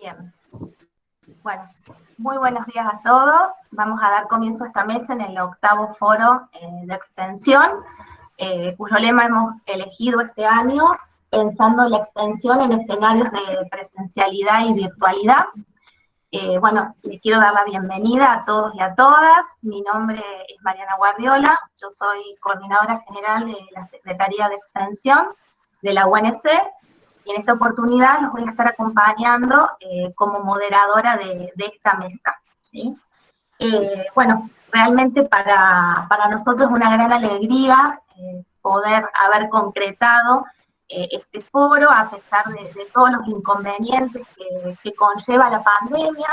Bien. Bueno, muy buenos días a todos. Vamos a dar comienzo a esta mesa en el octavo foro de extensión, cuyo lema hemos elegido este año, pensando la extensión en escenarios de presencialidad y virtualidad. Bueno, les quiero dar la bienvenida a todos y a todas. Mi nombre es Mariana Guardiola, yo soy coordinadora general de la Secretaría de Extensión de la UNC, y en esta oportunidad los voy a estar acompañando como moderadora de esta mesa, ¿sí? Bueno, realmente para nosotros es una gran alegría poder haber concretado este foro, a pesar de todos los inconvenientes que conlleva la pandemia,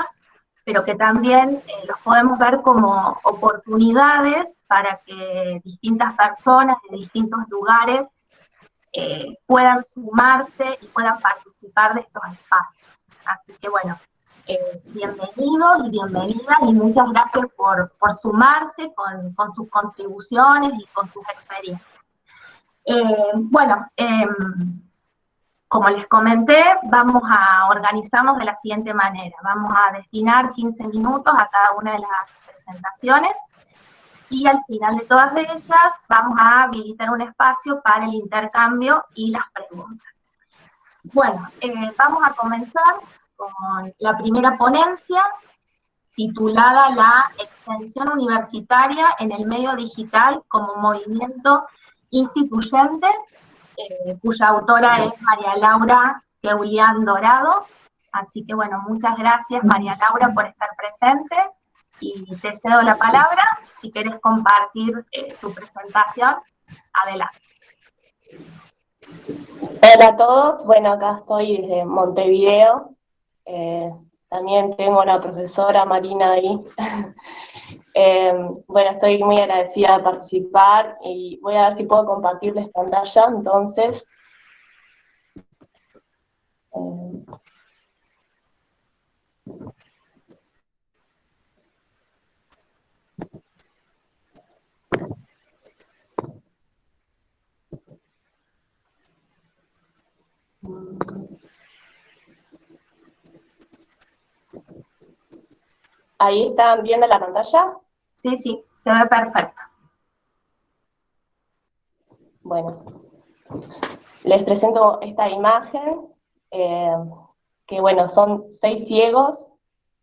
pero que también los podemos ver como oportunidades para que distintas personas de distintos lugares puedan sumarse y puedan participar de estos espacios. Así que bueno, bienvenidos y bienvenidas, y muchas gracias por sumarse con sus contribuciones y con sus experiencias. Como les comenté, vamos a organizarnos de la siguiente manera. Vamos a destinar 15 minutos a cada una de las presentaciones, y al final de todas ellas vamos a habilitar un espacio para el intercambio y las preguntas. Bueno, vamos a comenzar con la primera ponencia, titulada La extensión universitaria en el medio digital como movimiento instituyente, cuya autora es María Laura Keulian Dorado. Así que bueno, muchas gracias María Laura por estar presente, y te cedo la palabra si querés compartir tu presentación. Adelante. Hola a todos, bueno, acá estoy desde Montevideo, también tengo una profesora, Marina, ahí. Bueno, estoy muy agradecida de participar y voy a ver si puedo compartirles pantalla, entonces. ¿Ahí están viendo la pantalla? Sí, sí, se ve perfecto. Bueno, les presento esta imagen, que bueno, son 6 ciegos,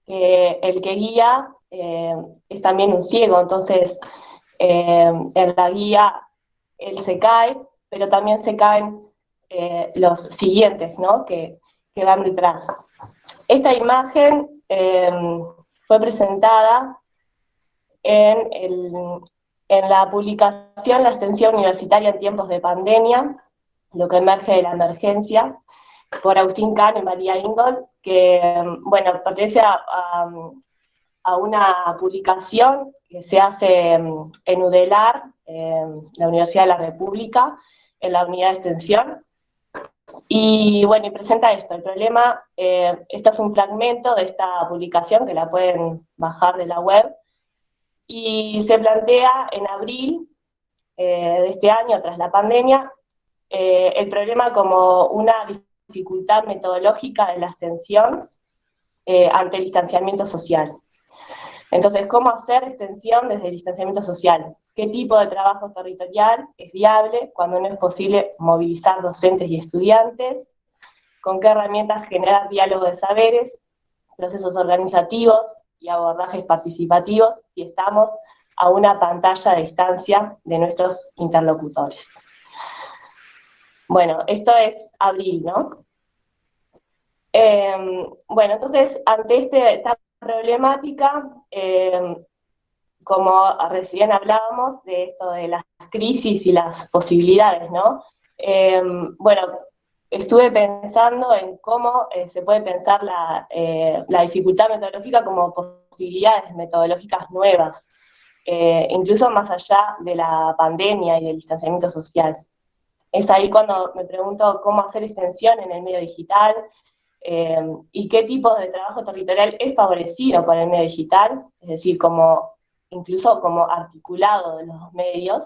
el que guía es también un ciego, entonces en la guía él se cae, pero también se caen los siguientes, ¿no? que van detrás. Esta imagen fue presentada en la publicación La extensión universitaria en tiempos de pandemia, lo que emerge de la emergencia, por Agustín Kahn y María Ingold, que, bueno, pertenece a una publicación que se hace en UDELAR, la Universidad de la República, en la unidad de extensión. Y bueno, y presenta esto, el problema, esto es un fragmento de esta publicación que la pueden bajar de la web, y se plantea en abril de este año, tras la pandemia, el problema como una dificultad metodológica de la extensión ante el distanciamiento social. Entonces, ¿cómo hacer extensión desde el distanciamiento social? ¿Qué tipo de trabajo territorial es viable cuando no es posible movilizar docentes y estudiantes? ¿Con qué herramientas generar diálogo de saberes, procesos organizativos y abordajes participativos si estamos a una pantalla de distancia de nuestros interlocutores? Bueno, esto es abril, ¿no? Bueno, entonces, ante esta problemática, como recién hablábamos de esto de las crisis y las posibilidades, ¿no? Bueno, estuve pensando en cómo se puede pensar la dificultad metodológica como posibilidades metodológicas nuevas, incluso más allá de la pandemia y del distanciamiento social. Es ahí cuando me pregunto cómo hacer extensión en el medio digital, y qué tipo de trabajo territorial es favorecido por el medio digital, es decir, incluso como articulado de los medios,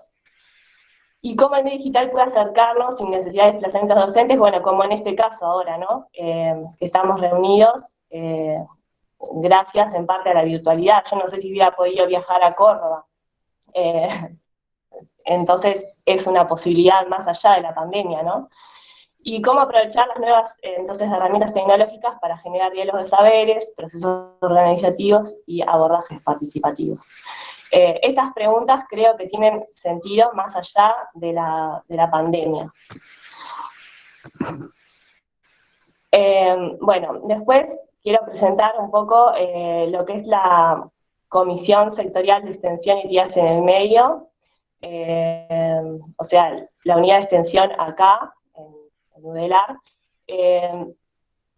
y cómo el medio digital puede acercarnos sin necesidad de desplazamientos docentes, bueno, como en este caso ahora, ¿no? Que estamos reunidos gracias en parte a la virtualidad. Yo no sé si hubiera podido viajar a Córdoba. Entonces es una posibilidad más allá de la pandemia, ¿no? Y cómo aprovechar las nuevas entonces herramientas tecnológicas para generar diálogos de saberes, procesos organizativos y abordajes participativos. Estas preguntas creo que tienen sentido más allá de la pandemia. Bueno, después quiero presentar un poco lo que es la Comisión Sectorial de Extensión y Días en el Medio, o sea, la unidad de extensión acá, en UDELAR,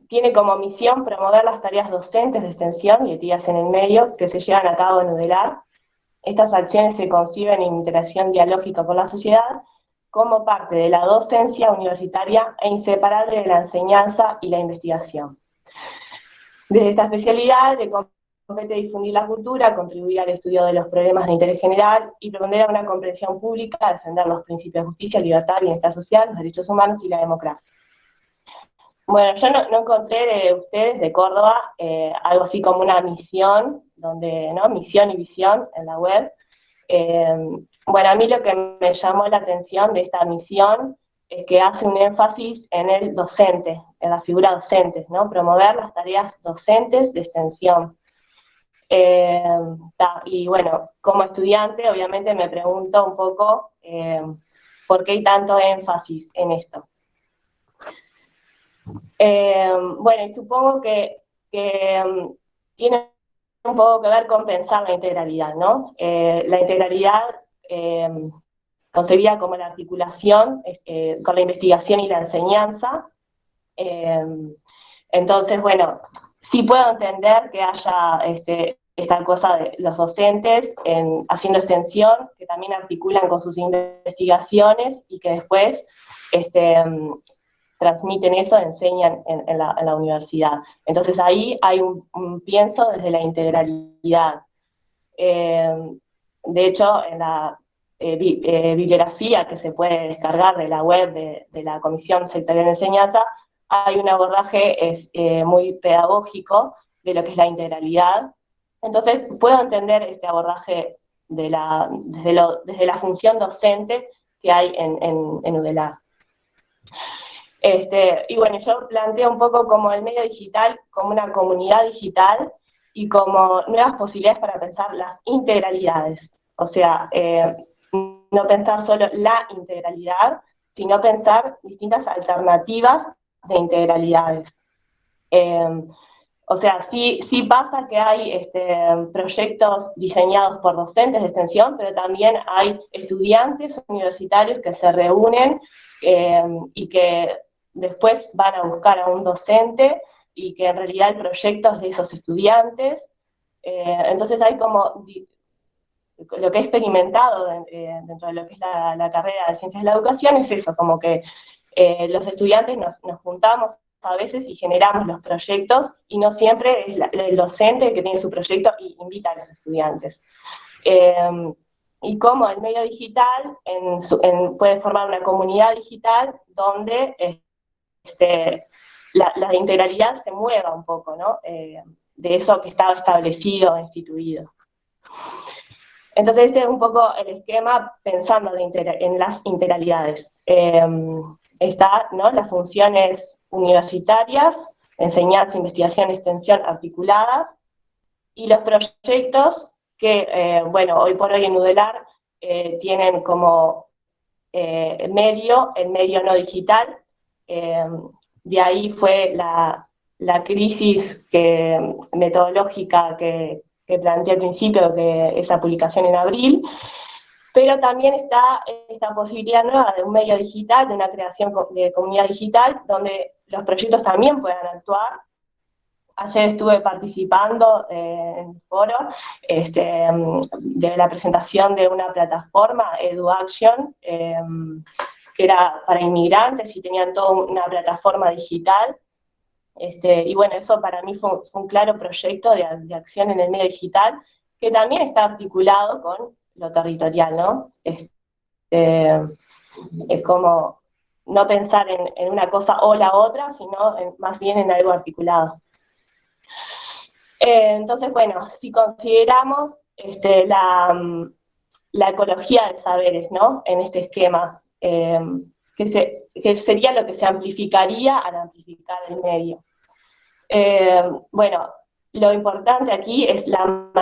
tiene como misión promover las tareas docentes de extensión y días en el medio que se llevan a cabo en UDELAR. Estas acciones se conciben en interacción dialógica con la sociedad como parte de la docencia universitaria e inseparable de la enseñanza y la investigación. Desde esta especialidad le compete difundir la cultura, contribuir al estudio de los problemas de interés general y proponer una comprensión pública, defender los principios de justicia, libertad, bienestar social, los derechos humanos y la democracia. Bueno, yo no encontré de ustedes, de Córdoba, algo así como una misión, donde, ¿no? Misión y visión en la web. Bueno, a mí lo que me llamó la atención de esta misión es que hace un énfasis en el docente, en la figura docente, ¿no? Promover las tareas docentes de extensión. Y bueno, como estudiante, obviamente me pregunto un poco por qué hay tanto énfasis en esto. Bueno, y supongo que tiene un poco que ver con pensar la integralidad, ¿no? La integralidad concebida como la articulación con la investigación y la enseñanza. Entonces, bueno, sí puedo entender que haya esta cosa de los docentes haciendo extensión, que también articulan con sus investigaciones y que después transmiten eso, enseñan en la universidad. Entonces ahí hay un pienso desde la integralidad. De hecho, en la bibliografía que se puede descargar de la web de la Comisión Sectorial de Enseñanza, hay un abordaje muy pedagógico de lo que es la integralidad. Entonces, puedo entender este abordaje desde la función docente que hay en UDELAR. Y bueno, yo planteo un poco como el medio digital, como una comunidad digital y como nuevas posibilidades para pensar las integralidades. O sea, no pensar solo la integralidad, sino pensar distintas alternativas de integralidades. O sea, sí pasa que hay proyectos diseñados por docentes de extensión, pero también hay estudiantes universitarios que se reúnen y que después van a buscar a un docente y que en realidad el proyecto es de esos estudiantes. Entonces hay como lo que he experimentado dentro de lo que es la carrera de Ciencias de la Educación es eso, como que los estudiantes nos juntamos a veces y generamos los proyectos y no siempre es el docente el que tiene su proyecto y invita a los estudiantes. Y como el medio digital puede formar una comunidad digital donde la integralidad se mueva un poco, ¿no? De eso que estaba establecido, instituido. Entonces este es un poco el esquema pensando en las integralidades. Está, ¿no?, las funciones universitarias, enseñanza, investigación, extensión articuladas, y los proyectos que, bueno, hoy por hoy en UDELAR tienen como el medio no digital. De ahí fue la crisis metodológica que planteé al principio de esa publicación en abril, pero también está esta posibilidad nueva de un medio digital, de una creación de comunidad digital, donde los proyectos también puedan actuar. Ayer estuve participando en el foro de la presentación de una plataforma, EduAction, que era para inmigrantes y tenían toda una plataforma digital. Y bueno, eso para mí fue un claro proyecto de acción en el medio digital, que también está articulado con lo territorial, ¿no? Es como no pensar en una cosa o la otra, sino más bien en algo articulado. Entonces, bueno, si consideramos la ecología de saberes, ¿no? En este esquema, que sería lo que se amplificaría al amplificar el medio. Bueno, lo importante aquí es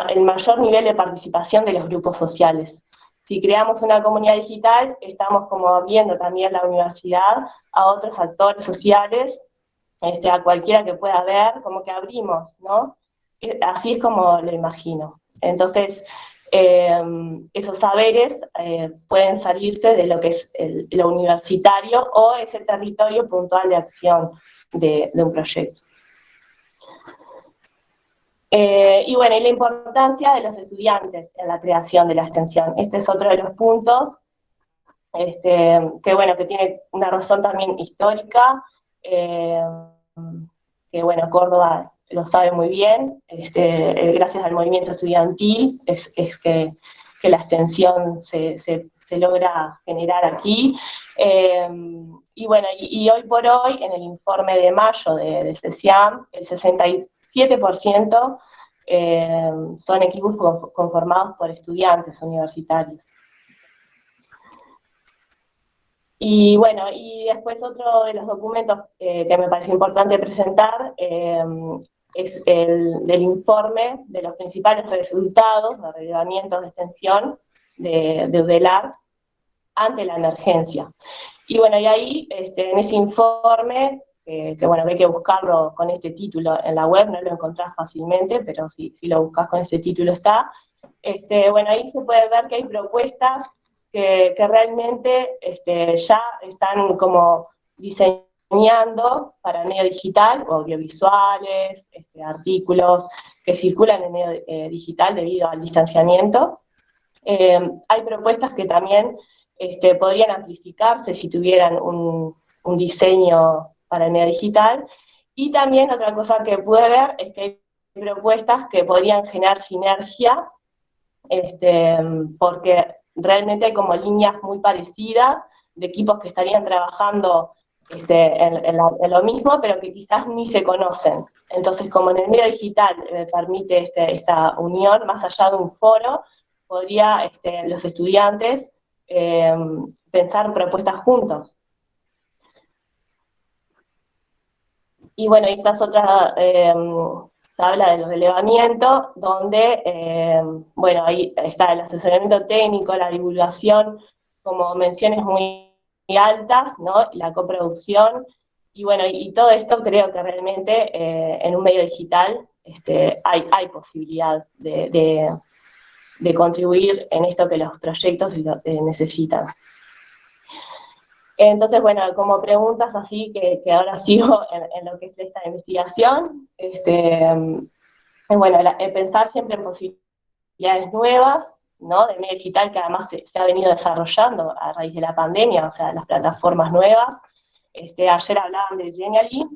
el mayor nivel de participación de los grupos sociales. Si creamos una comunidad digital, estamos como abriendo también la universidad a otros actores sociales, a cualquiera que pueda ver, como que abrimos, ¿no? Así es como lo imagino. Entonces, esos saberes pueden salirse de lo que es lo universitario o ese territorio puntual de acción de un proyecto. Y bueno, y la importancia de los estudiantes en la creación de la extensión. Este es otro de los puntos, que bueno, que tiene una razón también histórica, que bueno, Córdoba lo sabe muy bien, gracias al movimiento estudiantil es que la extensión se logra generar aquí. Y bueno, y hoy por hoy, en el informe de mayo de CECIAM, el 67% son equipos conformados por estudiantes universitarios. Y bueno, y después otro de los documentos que me parece importante presentar es el del informe de los principales resultados de relevamientos de extensión de UDELAR ante la emergencia. Y bueno, y ahí en ese informe, que bueno, hay que buscarlo con este título en la web, no lo encontrás fácilmente, pero si lo buscas con este título está. Bueno, ahí se puede ver que hay propuestas que realmente ya están como diseñando para el medio digital, audiovisuales, artículos que circulan en el medio digital debido al distanciamiento. Hay propuestas que también podrían amplificarse si tuvieran un diseño para el medio digital. Y también otra cosa que pude ver es que hay propuestas que podrían generar sinergia, porque realmente hay como líneas muy parecidas de equipos que estarían trabajando en lo mismo, pero que quizás ni se conocen. Entonces, como en el medio digital permite esta unión, más allá de un foro, podría los estudiantes pensar propuestas juntos. Y bueno, estas otras habla de los relevamientos, donde, bueno, ahí está el asesoramiento técnico, la divulgación, como menciones muy altas, ¿no? La coproducción, y bueno, y todo esto creo que realmente en un medio digital hay posibilidad de contribuir en esto que los proyectos necesitan. Entonces, bueno, como preguntas así que ahora sigo en lo que es esta investigación, bueno, pensar siempre en posibilidades nuevas, ¿no? De medio digital que además se ha venido desarrollando a raíz de la pandemia, o sea, las plataformas nuevas. Ayer hablaban de Genially,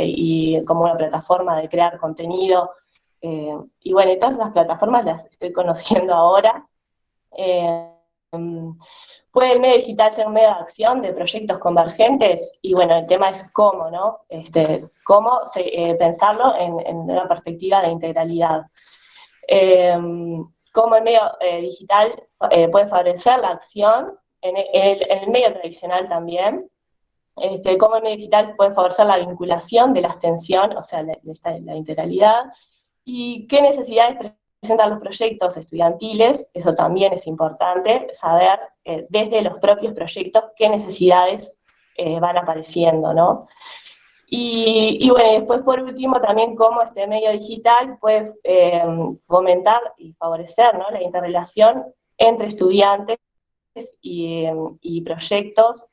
y como una plataforma de crear contenido, y bueno, todas las plataformas las estoy conociendo ahora. Puede el medio digital ser un medio de acción de proyectos convergentes, y bueno, el tema es cómo, ¿no? Cómo pensarlo en una perspectiva de integralidad. Cómo el medio digital puede favorecer la acción en el medio tradicional también. Cómo el medio digital puede favorecer la vinculación de la extensión, o sea, la integralidad, y qué necesidades presentan los proyectos estudiantiles. Eso también es importante, saber desde los propios proyectos qué necesidades van apareciendo, ¿no? Y bueno, después por último también cómo este medio digital puede fomentar y favorecer, ¿no? La interrelación entre estudiantes y proyectos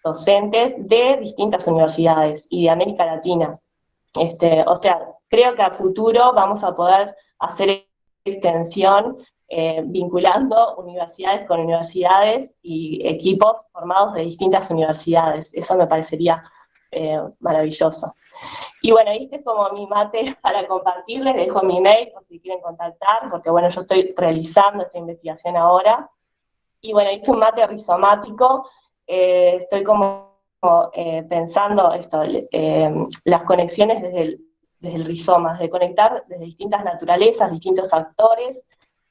docentes de distintas universidades y de América Latina. O sea, creo que a futuro vamos a poder hacer extensión vinculando universidades con universidades y equipos formados de distintas universidades. Eso me parecería maravilloso. Y bueno, este es como mi mate para compartirles, dejo mi mail por si quieren contactar, porque bueno, yo estoy realizando esta investigación ahora. Y bueno, hice un mate rizomático, estoy como pensando esto, las conexiones desde desde el rizoma, de conectar desde distintas naturalezas, distintos actores,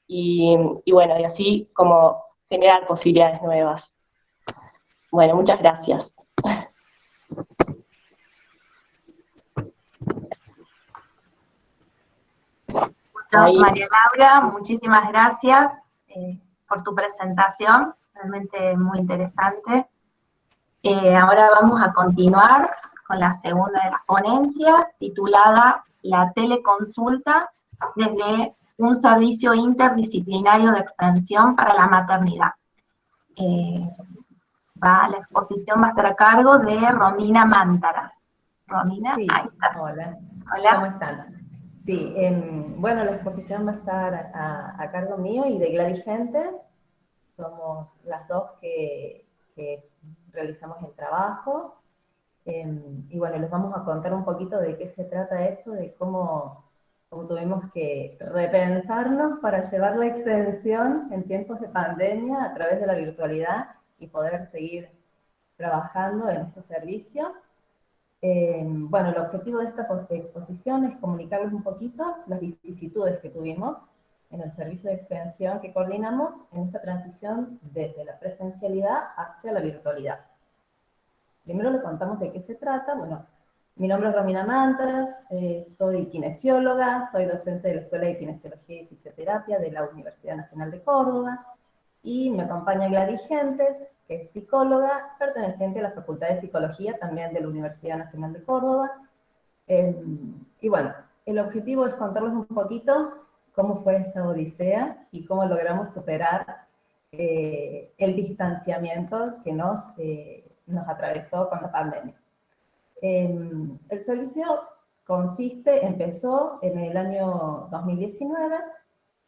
y bueno, y así como generar posibilidades nuevas. Bueno, muchas gracias. Bueno, María Laura, muchísimas gracias por tu presentación, realmente muy interesante. Ahora vamos a continuar con la segunda de las ponencias, titulada La teleconsulta desde un servicio interdisciplinario de extensión para la maternidad. La exposición va a estar a cargo de Romina Mántaras. Romina, sí, ahí estás. Hola. Hola. ¿Cómo están? Sí, bueno, la exposición va a estar a cargo mío y de Gladys Gentes. Somos las dos que realizamos el trabajo. Y bueno, les vamos a contar un poquito de qué se trata esto, de cómo tuvimos que repensarnos para llevar la extensión en tiempos de pandemia a través de la virtualidad y poder seguir trabajando en este servicio. Bueno, el objetivo de esta exposición es comunicarles un poquito las vicisitudes que tuvimos en el servicio de extensión que coordinamos en esta transición desde la presencialidad hacia la virtualidad. Primero le contamos de qué se trata. Bueno, mi nombre es Romina Mántaras, soy kinesióloga, soy docente de la Escuela de Kinesiología y Fisioterapia de la Universidad Nacional de Córdoba, y me acompaña Gladys Gentes, que es psicóloga, perteneciente a la Facultad de Psicología también de la Universidad Nacional de Córdoba. Y bueno, el objetivo es contarles un poquito cómo fue esta odisea y cómo logramos superar el distanciamiento que nos atravesó con la pandemia. El servicio empezó en el año 2019,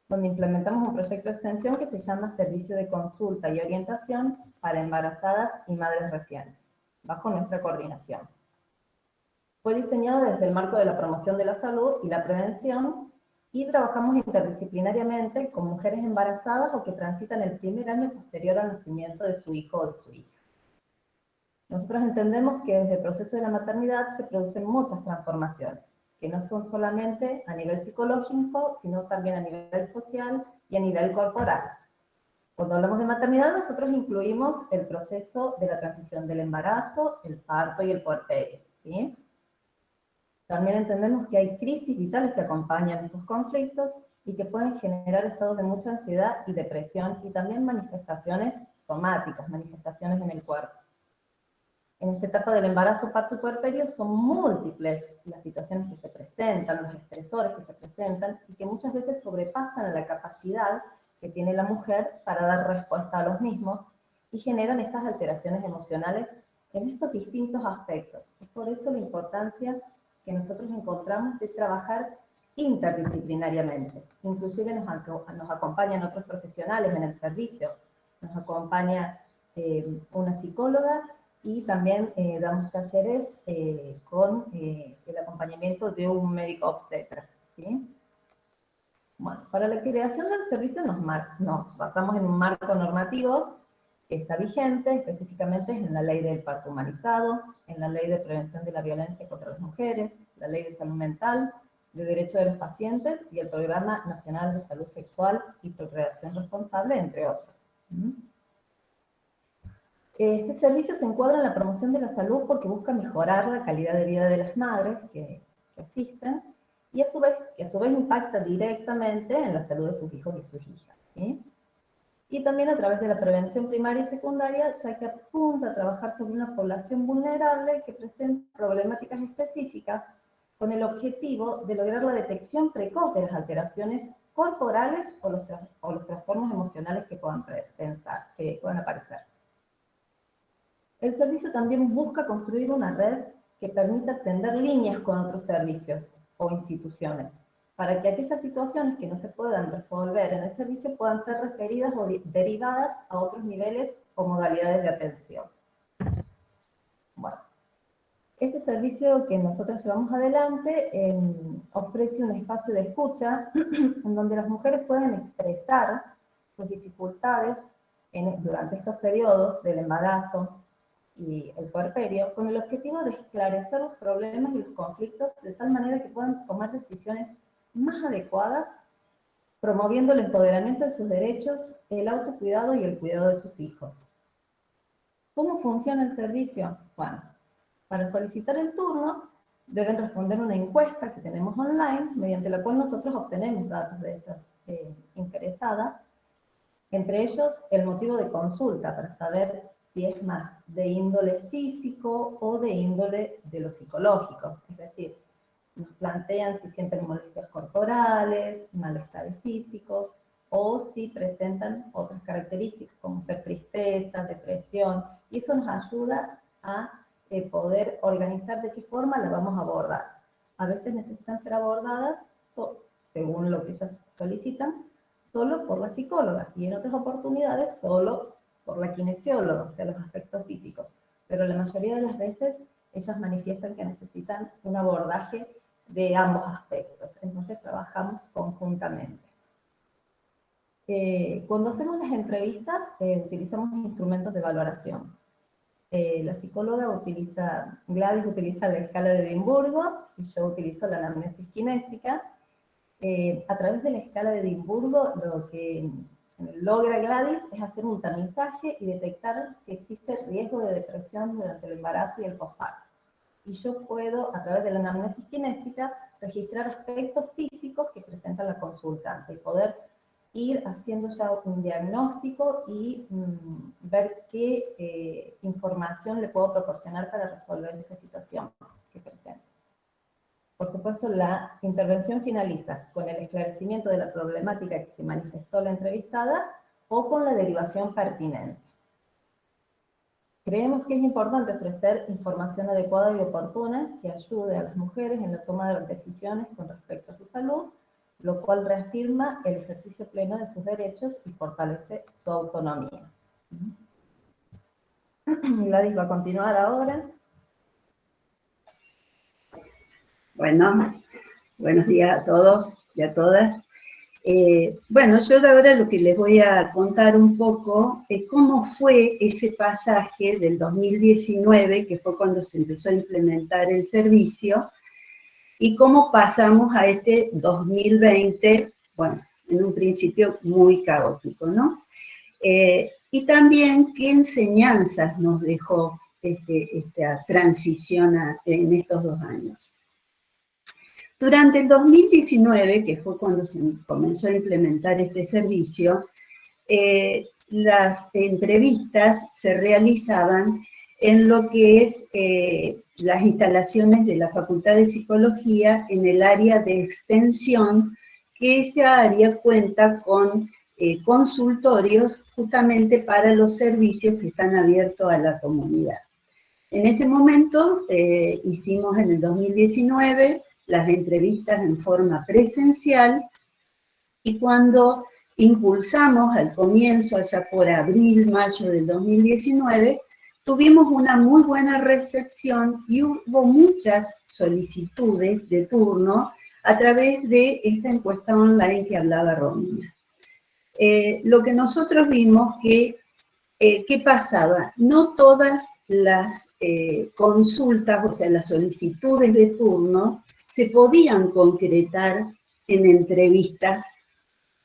donde implementamos un proyecto de extensión que se llama Servicio de Consulta y Orientación para Embarazadas y Madres Recientes, bajo nuestra coordinación. Fue diseñado desde el marco de la promoción de la salud y la prevención, y trabajamos interdisciplinariamente con mujeres embarazadas o que transitan el primer año posterior al nacimiento de su hijo o de su hija. Nosotros entendemos que desde el proceso de la maternidad se producen muchas transformaciones, que no son solamente a nivel psicológico, sino también a nivel social y a nivel corporal. Cuando hablamos de maternidad, nosotros incluimos el proceso de la transición del embarazo, el parto y el puerperio, ¿sí? También entendemos que hay crisis vitales que acompañan estos conflictos y que pueden generar estados de mucha ansiedad y depresión, y también manifestaciones somáticas, manifestaciones en el cuerpo. En esta etapa del embarazo, parto y puerperio son múltiples las situaciones que se presentan, los estresores que se presentan, y que muchas veces sobrepasan la capacidad que tiene la mujer para dar respuesta a los mismos, y generan estas alteraciones emocionales en estos distintos aspectos. Es por eso la importancia que nosotros encontramos de trabajar interdisciplinariamente. Inclusive nos acompañan otros profesionales en el servicio, nos acompaña una psicóloga, y también damos talleres con el acompañamiento de un médico obstetra, ¿sí? Bueno, para la creación del servicio nos basamos en un marco normativo que está vigente, específicamente en la Ley del Parto Humanizado, en la Ley de Prevención de la Violencia contra las Mujeres, la Ley de Salud Mental, de Derecho de los Pacientes y el Programa Nacional de Salud Sexual y Procreación Responsable, entre otros. Este servicio se encuadra en la promoción de la salud porque busca mejorar la calidad de vida de las madres que asisten, y a su vez impacta directamente en la salud de sus hijos y sus hijas, ¿sí? Y también a través de la prevención primaria y secundaria, ya que apunta a trabajar sobre una población vulnerable que presenta problemáticas específicas, con el objetivo de lograr la detección precoz de las alteraciones corporales o los trastornos emocionales que puedan aparecer. El servicio también busca construir una red que permita tender líneas con otros servicios o instituciones, para que aquellas situaciones que no se puedan resolver en el servicio puedan ser referidas o derivadas a otros niveles o modalidades de atención. Bueno, este servicio que nosotros llevamos adelante ofrece un espacio de escucha en donde las mujeres pueden expresar sus dificultades durante estos periodos del embarazo, y el puerperio, con el objetivo de esclarecer los problemas y los conflictos de tal manera que puedan tomar decisiones más adecuadas, promoviendo el empoderamiento de sus derechos, el autocuidado y el cuidado de sus hijos. ¿Cómo funciona el servicio? Bueno, para solicitar el turno, deben responder una encuesta que tenemos online, mediante la cual nosotros obtenemos datos de esas interesadas, entre ellos el motivo de consulta, para saber si es más de índole físico o de índole de lo psicológico. Es decir, nos plantean si sienten molestias corporales, malestares físicos, o si presentan otras características, como ser tristeza, depresión, y eso nos ayuda a poder organizar de qué forma la vamos a abordar. A veces necesitan ser abordadas, según lo que ellas solicitan, solo por la psicóloga, y en otras oportunidades solo por la kinesióloga, o sea, los aspectos físicos. Pero la mayoría de las veces ellas manifiestan que necesitan un abordaje de ambos aspectos, entonces trabajamos conjuntamente. Cuando hacemos las entrevistas, utilizamos instrumentos de valoración. La psicóloga Gladys utiliza la escala de Edimburgo, y yo utilizo la anamnesis kinésica. A través de la escala de Edimburgo, lo que logra Gladys es hacer un tamizaje y detectar si existe riesgo de depresión durante el embarazo y el posparto. Y yo puedo, a través de la anamnesis kinésica, registrar aspectos físicos que presenta la consultante y poder ir haciendo ya un diagnóstico y ver qué información le puedo proporcionar para resolver esa situación que presenta. Por supuesto, la intervención finaliza con el esclarecimiento de la problemática que manifestó la entrevistada o con la derivación pertinente. Creemos que es importante ofrecer información adecuada y oportuna que ayude a las mujeres en la toma de decisiones con respecto a su salud, lo cual reafirma el ejercicio pleno de sus derechos y fortalece su autonomía. Gladys va a continuar ahora. Bueno, buenos días a todos y a todas. Bueno, yo ahora lo que les voy a contar un poco es cómo fue ese pasaje del 2019, que fue cuando se empezó a implementar el servicio, y cómo pasamos a este 2020, bueno, en un principio muy caótico, ¿no? Y también qué enseñanzas nos dejó esta transición en estos 2 años. Durante el 2019, que fue cuando se comenzó a implementar este servicio, las entrevistas se realizaban en lo que es las instalaciones de la Facultad de Psicología en el área de extensión, que esa área cuenta con consultorios justamente para los servicios que están abiertos a la comunidad. En ese momento hicimos en el 2019 las entrevistas en forma presencial, y cuando impulsamos al comienzo, allá por abril, mayo del 2019, tuvimos una muy buena recepción y hubo muchas solicitudes de turno a través de esta encuesta online que hablaba Romina. Lo que nosotros vimos que, ¿qué pasaba? No todas las consultas, o sea, las solicitudes de turno, se podían concretar en entrevistas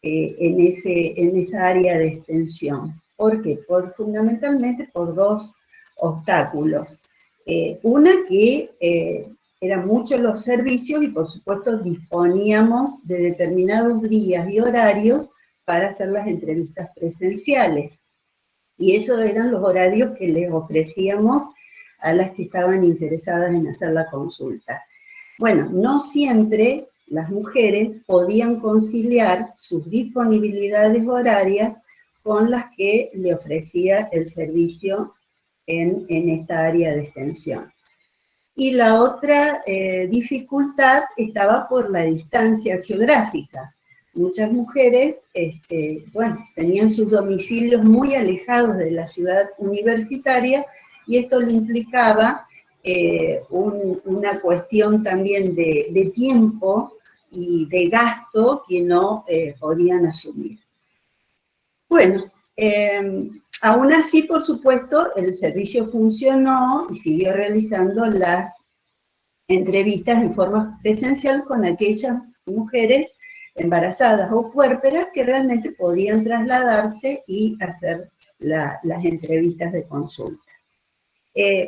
en esa área de extensión. ¿Por qué? Fundamentalmente por 2 obstáculos. Una, que eran muchos los servicios y por supuesto disponíamos de determinados días y horarios para hacer las entrevistas presenciales. Y esos eran los horarios que les ofrecíamos a las que estaban interesadas en hacer la consulta. Bueno, no siempre las mujeres podían conciliar sus disponibilidades horarias con las que le ofrecía el servicio en esta área de extensión. Y la otra dificultad estaba por la distancia geográfica. Muchas mujeres, bueno, tenían sus domicilios muy alejados de la ciudad universitaria, y esto le implicaba una cuestión también de tiempo y de gasto que no podían asumir. Bueno, Aún así, por supuesto, el servicio funcionó y siguió realizando las entrevistas en forma presencial con aquellas mujeres embarazadas o puérperas que realmente podían trasladarse y hacer las entrevistas de consulta.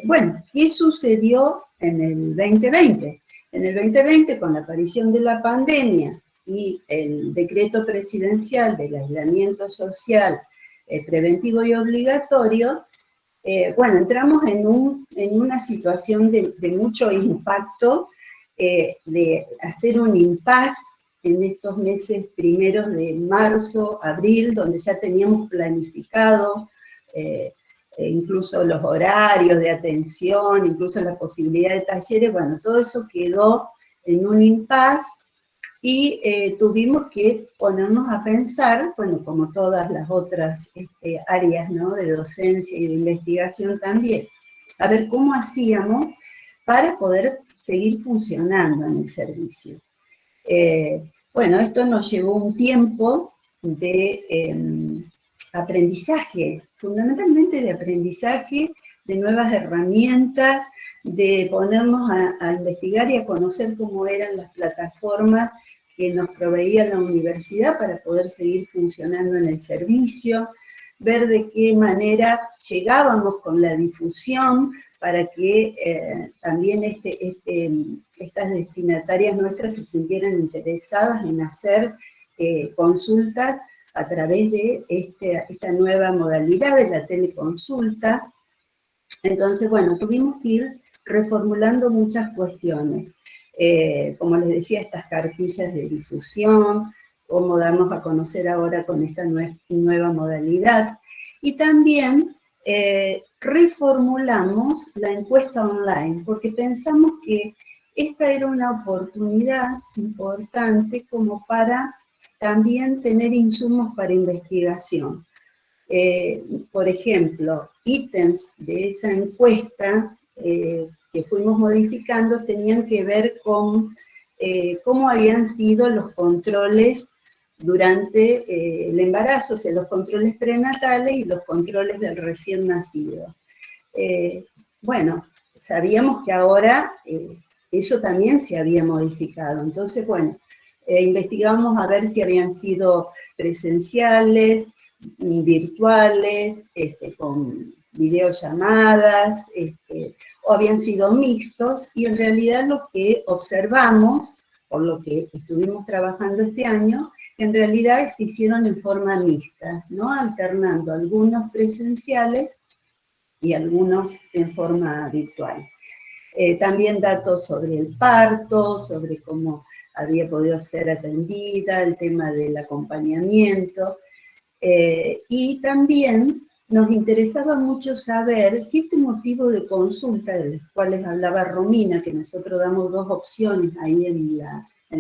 Bueno, ¿qué sucedió en el 2020? En el 2020, con la aparición de la pandemia y el decreto presidencial del aislamiento social preventivo y obligatorio, bueno, entramos en una situación de mucho impacto, de hacer un impasse en estos meses primeros de marzo, abril, donde ya teníamos planificado incluso los horarios de atención, incluso la posibilidad de talleres. Bueno, todo eso quedó en un impasse y tuvimos que ponernos a pensar, bueno, como todas las otras áreas, ¿no?, de docencia y de investigación también, a ver cómo hacíamos para poder seguir funcionando en el servicio. Bueno, esto nos llevó un tiempo de aprendizaje, fundamentalmente de aprendizaje, de nuevas herramientas, de ponernos a investigar y a conocer cómo eran las plataformas que nos proveía la universidad para poder seguir funcionando en el servicio, ver de qué manera llegábamos con la difusión para que también estas destinatarias nuestras se sintieran interesadas en hacer consultas a través de esta nueva modalidad de la teleconsulta. Entonces, bueno, tuvimos que ir reformulando muchas cuestiones. Como les decía, estas cartillas de difusión, cómo darnos a conocer ahora con esta nueva modalidad. Y también reformulamos la encuesta online, porque pensamos que esta era una oportunidad importante como para también tener insumos para investigación. Por ejemplo, ítems de esa encuesta que fuimos modificando tenían que ver con cómo habían sido los controles durante el embarazo, o sea, los controles prenatales y los controles del recién nacido. Bueno, sabíamos que ahora eso también se había modificado, entonces, bueno, investigamos a ver si habían sido presenciales, virtuales, con videollamadas, o habían sido mixtos, y en realidad lo que observamos, por lo que estuvimos trabajando este año, en realidad se hicieron en forma mixta, ¿no?, alternando algunos presenciales y algunos en forma virtual. También datos sobre el parto, sobre cómo había podido ser atendida, el tema del acompañamiento, y también nos interesaba mucho saber si este motivo de consulta, de los cuales hablaba Romina, que nosotros damos dos opciones ahí en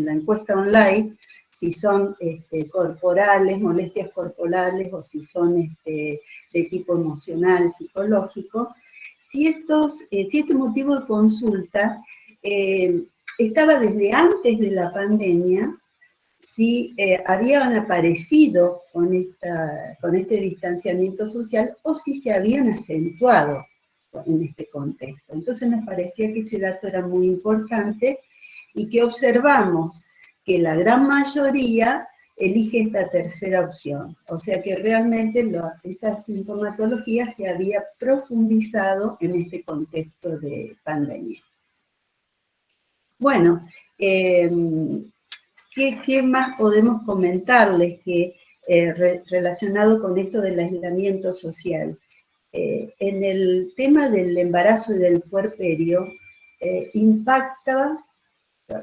la encuesta online, si son corporales, molestias corporales, o si son de tipo emocional, psicológico, si este motivo de consulta estaba desde antes de la pandemia, si habían aparecido con este distanciamiento social o si se habían acentuado en este contexto. Entonces nos parecía que ese dato era muy importante y que observamos que la gran mayoría elige esta tercera opción. O sea que realmente esa sintomatología se había profundizado en este contexto de pandemia. Bueno, ¿qué más podemos comentarles relacionado con esto del aislamiento social? En el tema del embarazo y del puerperio, impacta,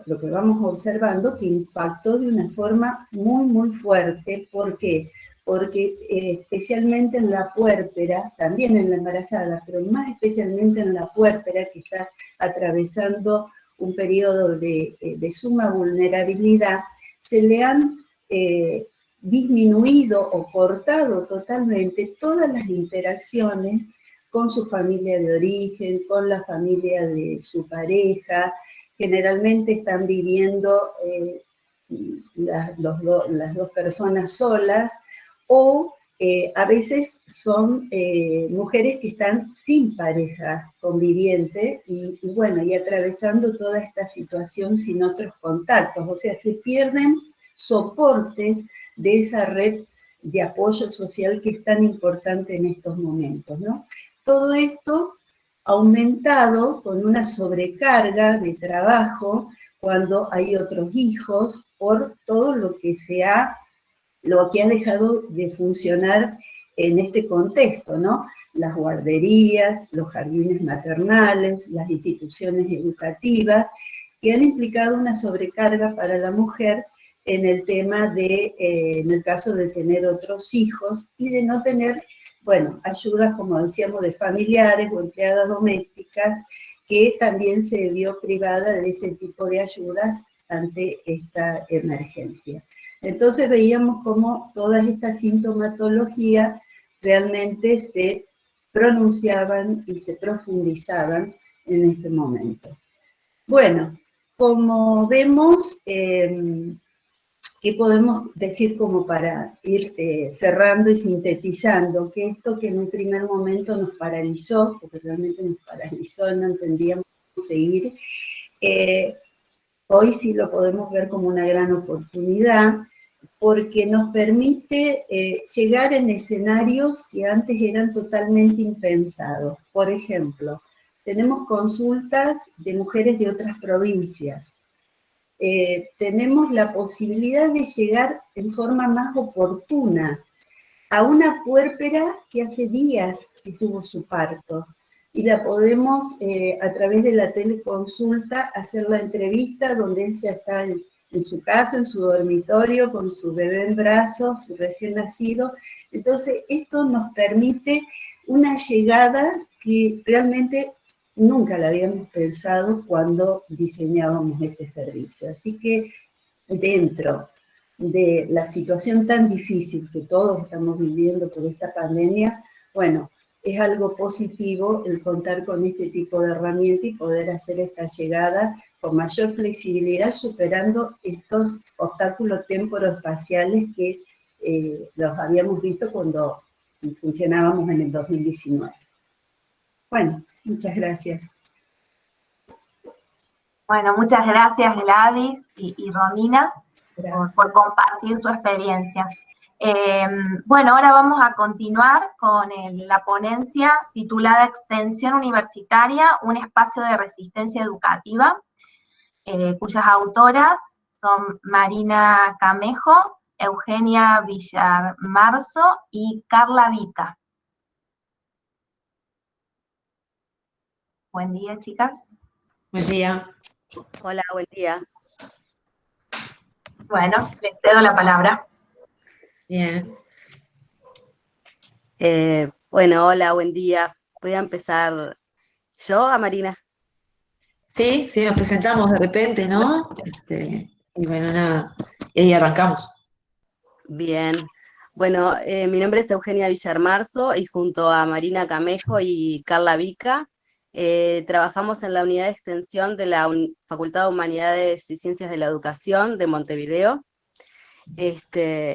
lo que vamos observando, que impactó de una forma muy, muy fuerte. ¿Por qué? Porque especialmente en la puérpera, también en la embarazada, pero más especialmente en la puérpera, que está atravesando un periodo de suma vulnerabilidad, se le han disminuido o cortado totalmente todas las interacciones con su familia de origen, con la familia de su pareja. Generalmente están viviendo las dos personas solas, o a veces son mujeres que están sin pareja conviviente y bueno, y atravesando toda esta situación sin otros contactos, o sea, se pierden soportes de esa red de apoyo social que es tan importante en estos momentos, ¿no? Todo esto aumentado con una sobrecarga de trabajo cuando hay otros hijos por todo lo que ha dejado de funcionar en este contexto, ¿no? Las guarderías, los jardines maternales, las instituciones educativas, que han implicado una sobrecarga para la mujer en el tema de, en el caso de tener otros hijos y de no tener, bueno, ayudas, como decíamos, de familiares o empleadas domésticas, que también se vio privada de ese tipo de ayudas ante esta emergencia. Entonces veíamos cómo todas estas sintomatologías realmente se pronunciaban y se profundizaban en este momento. Bueno, como vemos, ¿qué podemos decir como para ir cerrando y sintetizando? Que esto que en un primer momento nos paralizó, porque realmente nos paralizó, no entendíamos cómo seguir, hoy sí lo podemos ver como una gran oportunidad, porque nos permite llegar en escenarios que antes eran totalmente impensados. Por ejemplo, tenemos consultas de mujeres de otras provincias. Tenemos la posibilidad de llegar en forma más oportuna a una puérpera que hace días que tuvo su parto, y la podemos, a través de la teleconsulta, hacer la entrevista donde ella está en su casa, en su dormitorio, con su bebé en brazos, su recién nacido. Entonces, esto nos permite una llegada que realmente nunca la habíamos pensado cuando diseñábamos este servicio. Así que dentro de la situación tan difícil que todos estamos viviendo por esta pandemia, bueno, es algo positivo el contar con este tipo de herramienta y poder hacer esta llegada con mayor flexibilidad, superando estos obstáculos temporoespaciales que los habíamos visto cuando funcionábamos en el 2019. Bueno, muchas gracias. Bueno, muchas gracias Gladys y Romina por compartir su experiencia. Bueno, ahora vamos a continuar con la ponencia titulada Extensión Universitaria, un espacio de resistencia educativa, cuyas autoras son Marina Camejo, Eugenia Villarmarzo y Carla Vica. Buen día, chicas. Buen día. Hola, buen día. Bueno, les cedo la palabra. Bien. Bueno, hola, buen día. Voy a empezar yo a Marina. Sí, nos presentamos de repente, ¿no? Y bueno, nada, y ahí arrancamos. Bien. Bueno, mi nombre es Eugenia Villarmarzo y junto a Marina Camejo y Carla Vica trabajamos en la unidad de extensión de la Facultad de Humanidades y Ciencias de la Educación de Montevideo.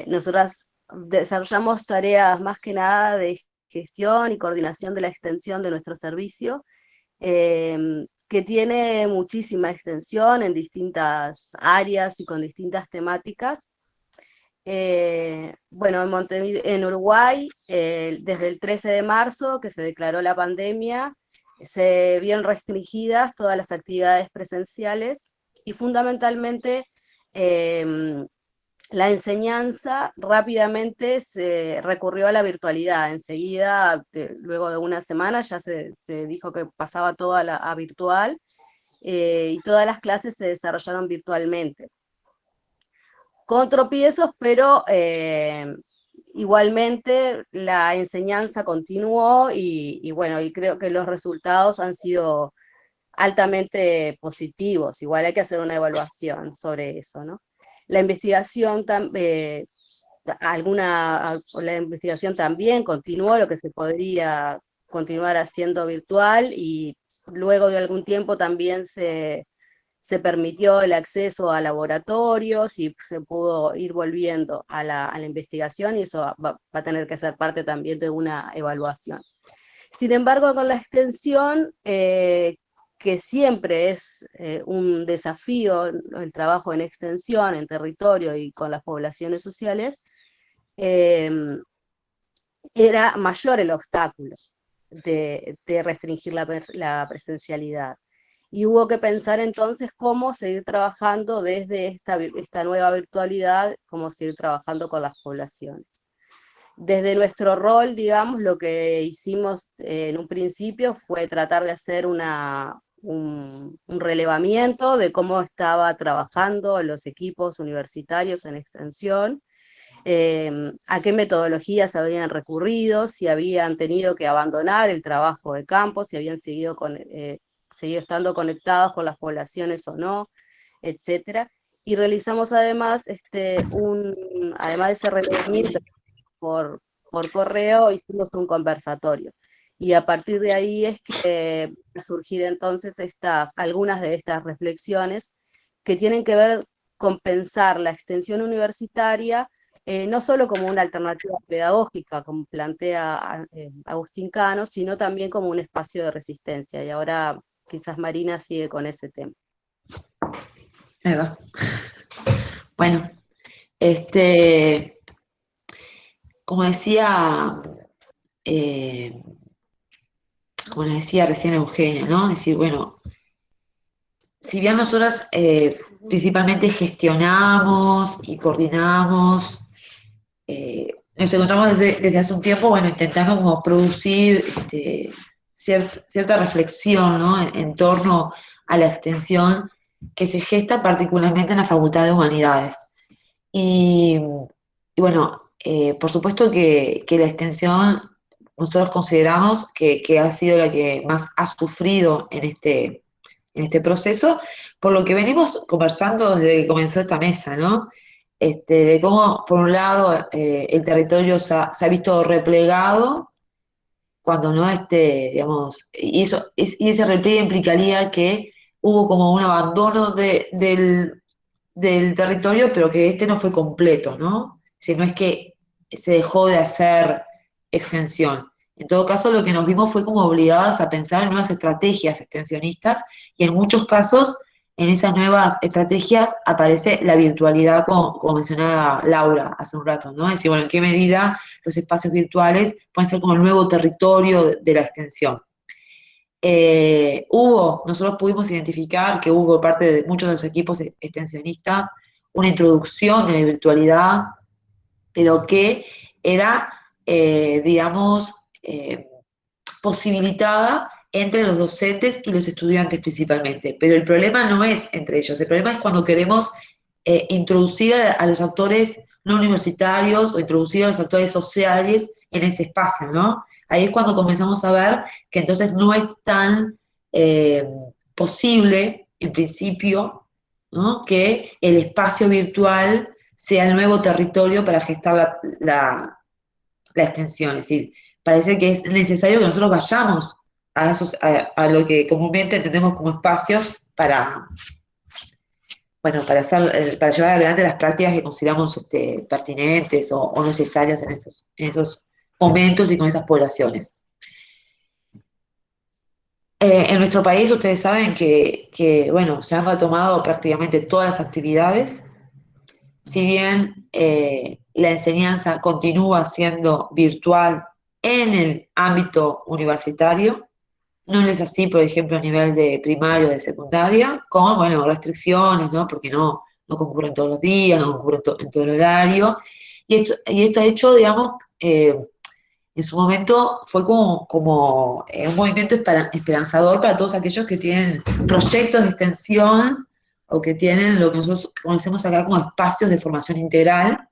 Nosotras desarrollamos tareas más que nada de gestión y coordinación de la extensión de nuestro servicio, que tiene muchísima extensión en distintas áreas y con distintas temáticas. Bueno, en Uruguay, desde el 13 de marzo, que se declaró la pandemia, se vieron restringidas todas las actividades presenciales y fundamentalmente la enseñanza rápidamente se recurrió a la virtualidad. Enseguida, luego de una semana, ya se dijo que pasaba todo a virtual, y todas las clases se desarrollaron virtualmente. Con tropiezos, pero igualmente la enseñanza continuó y bueno, y creo que los resultados han sido altamente positivos. Igual hay que hacer una evaluación sobre eso, ¿no? La investigación, la investigación también continuó lo que se podría continuar haciendo virtual, y luego de algún tiempo también se se permitió el acceso a laboratorios y se pudo ir volviendo a la investigación, y eso va a tener que ser parte también de una evaluación. Sin embargo, con la extensión, que siempre es un desafío el trabajo en extensión, en territorio y con las poblaciones sociales, era mayor el obstáculo de restringir la presencialidad. Y hubo que pensar entonces cómo seguir trabajando desde esta nueva virtualidad, cómo seguir trabajando con las poblaciones. Desde nuestro rol, digamos, lo que hicimos en un principio fue tratar de hacer un relevamiento de cómo estaba trabajando los equipos universitarios en extensión, a qué metodologías habían recurrido, si habían tenido que abandonar el trabajo de campo, si habían seguido estando conectados con las poblaciones o no, etcétera. Y realizamos además, además de ese relevamiento por correo, hicimos un conversatorio. Y a partir de ahí es que surgir entonces algunas de estas reflexiones que tienen que ver con pensar la extensión universitaria, no solo como una alternativa pedagógica, como plantea Agustín Cano, sino también como un espacio de resistencia. Y ahora quizás Marina sigue con ese tema. Ahí va. Bueno, como decía, como les decía recién Eugenia, ¿no? Es decir, bueno, si bien nosotros principalmente gestionamos y coordinamos, nos encontramos desde hace un tiempo, bueno, intentando como producir cierta reflexión, ¿no? En torno a la extensión que se gesta particularmente en la Facultad de Humanidades. Y bueno, por supuesto que la extensión nosotros consideramos que ha sido la que más ha sufrido en este proceso, por lo que venimos conversando desde que comenzó esta mesa, ¿no? De cómo, por un lado, el territorio se ha visto replegado, cuando no, digamos, y ese repliegue implicaría que hubo como un abandono del territorio, pero que no fue completo, ¿no? Si no es que se dejó de hacer extensión. En todo caso, lo que nos vimos fue como obligadas a pensar en nuevas estrategias extensionistas, y en muchos casos, en esas nuevas estrategias aparece la virtualidad, como mencionaba Laura hace un rato, ¿no? Es decir, bueno, en qué medida los espacios virtuales pueden ser como el nuevo territorio de la extensión. Nosotros pudimos identificar que hubo por parte de muchos de los equipos extensionistas una introducción de la virtualidad, pero que era, digamos, posibilitada entre los docentes y los estudiantes principalmente. Pero el problema no es entre ellos, el problema es cuando queremos introducir a los actores no universitarios o introducir a los actores sociales en ese espacio, ¿no? Ahí es cuando comenzamos a ver que entonces no es tan posible, en principio, ¿no?, que el espacio virtual sea el nuevo territorio para gestar la extensión. Es decir, parece que es necesario que nosotros vayamos a lo que comúnmente entendemos como espacios para llevar adelante las prácticas que consideramos pertinentes o necesarias en esos momentos y con esas poblaciones. En nuestro país ustedes saben que bueno, se han retomado prácticamente todas las actividades. Si bien la enseñanza continúa siendo virtual en el ámbito universitario, no es así, por ejemplo, a nivel de primaria o de secundaria, con, bueno, restricciones, ¿no? Porque no concurren todos los días, no concurren en todo el horario. Y esto ha hecho, digamos, en su momento fue como un movimiento esperanzador para todos aquellos que tienen proyectos de extensión o que tienen lo que nosotros conocemos acá como espacios de formación integral,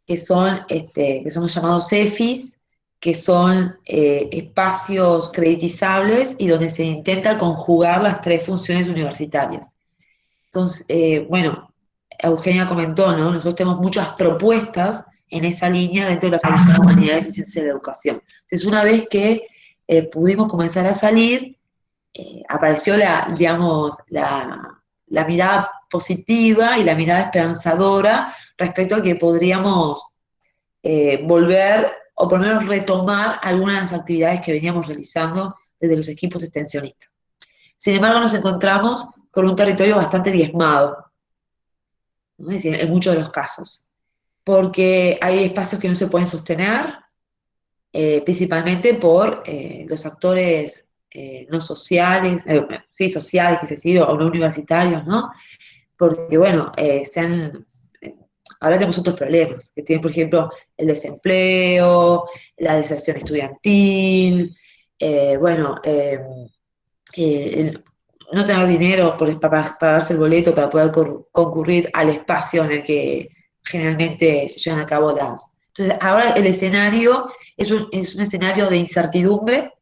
que son los llamados EFIs, que son espacios creditizables y donde se intenta conjugar las 3 funciones universitarias. Entonces, bueno, Eugenia comentó, ¿no? Nosotros tenemos muchas propuestas en esa línea dentro de la Facultad de Humanidades y Ciencias de la Educación. Entonces, una vez que pudimos comenzar a salir, apareció digamos, la mirada positiva y la mirada esperanzadora respecto a que podríamos volver o por lo menos retomar algunas de las actividades que veníamos realizando desde los equipos extensionistas. Sin embargo, nos encontramos con un territorio bastante diezmado, ¿no? Es decir, en muchos de los casos, porque hay espacios que no se pueden sostener, principalmente por los actores no sociales, sí, sociales, quise decir, o no universitarios, ¿no? Porque, bueno, ahora tenemos otros problemas, que tienen, por ejemplo, el desempleo, la deserción estudiantil, bueno, no tener dinero para pagarse el boleto para poder concurrir al espacio en el que generalmente se llevan a cabo las... Entonces, ahora el escenario es un escenario de incertidumbre,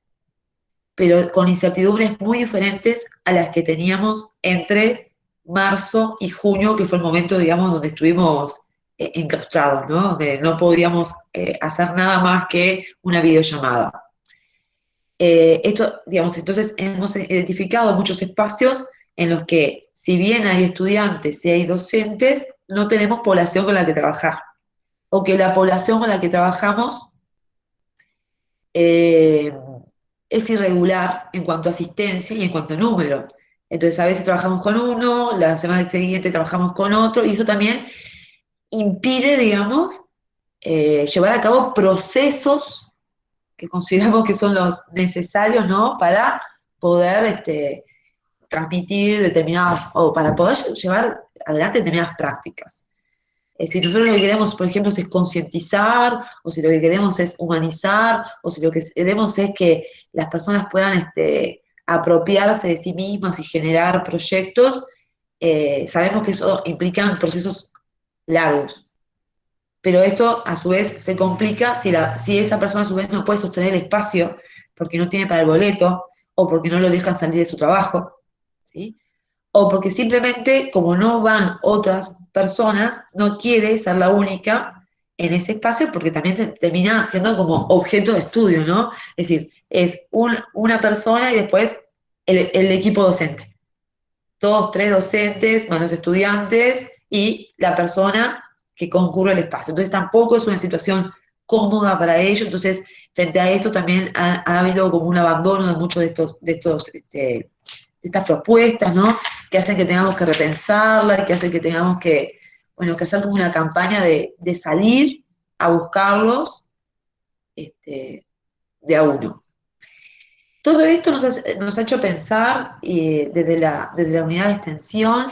pero con incertidumbres muy diferentes a las que teníamos entre marzo y junio, que fue el momento, digamos, donde estuvimos enclaustrados, ¿no? Donde no podíamos hacer nada más que una videollamada. Digamos, entonces hemos identificado muchos espacios en los que, si bien hay estudiantes y hay docentes, no tenemos población con la que trabajar, o que la población con la que trabajamos es irregular en cuanto a asistencia y en cuanto a número. Entonces, a veces trabajamos con uno, la semana siguiente trabajamos con otro, y eso también impide, digamos, llevar a cabo procesos que consideramos que son los necesarios, ¿no? Para poder transmitir determinadas, o para poder llevar adelante determinadas prácticas. Si nosotros lo que queremos, por ejemplo, es concientizar, o si lo que queremos es humanizar, o si lo que queremos es que las personas puedan apropiarse de sí mismas y generar proyectos, sabemos que eso implica procesos largos. Pero esto, a su vez, se complica si esa persona, a su vez, no puede sostener el espacio porque no tiene para el boleto, o porque no lo dejan salir de su trabajo, ¿sí? O porque simplemente, como no van otras personas, no quiere ser la única en ese espacio, porque también termina siendo como objeto de estudio, ¿no? Es decir, es una persona y después el equipo docente. 2, 3 docentes, más los estudiantes y la persona que concurre al espacio. Entonces tampoco es una situación cómoda para ellos. Entonces, frente a esto también ha habido como un abandono de muchos de estas propuestas, ¿no? Que hacen que tengamos que repensarla y que hacen que tengamos que, bueno, que hacer como una campaña de salir a buscarlos de a uno. Todo esto nos ha hecho pensar desde la unidad de extensión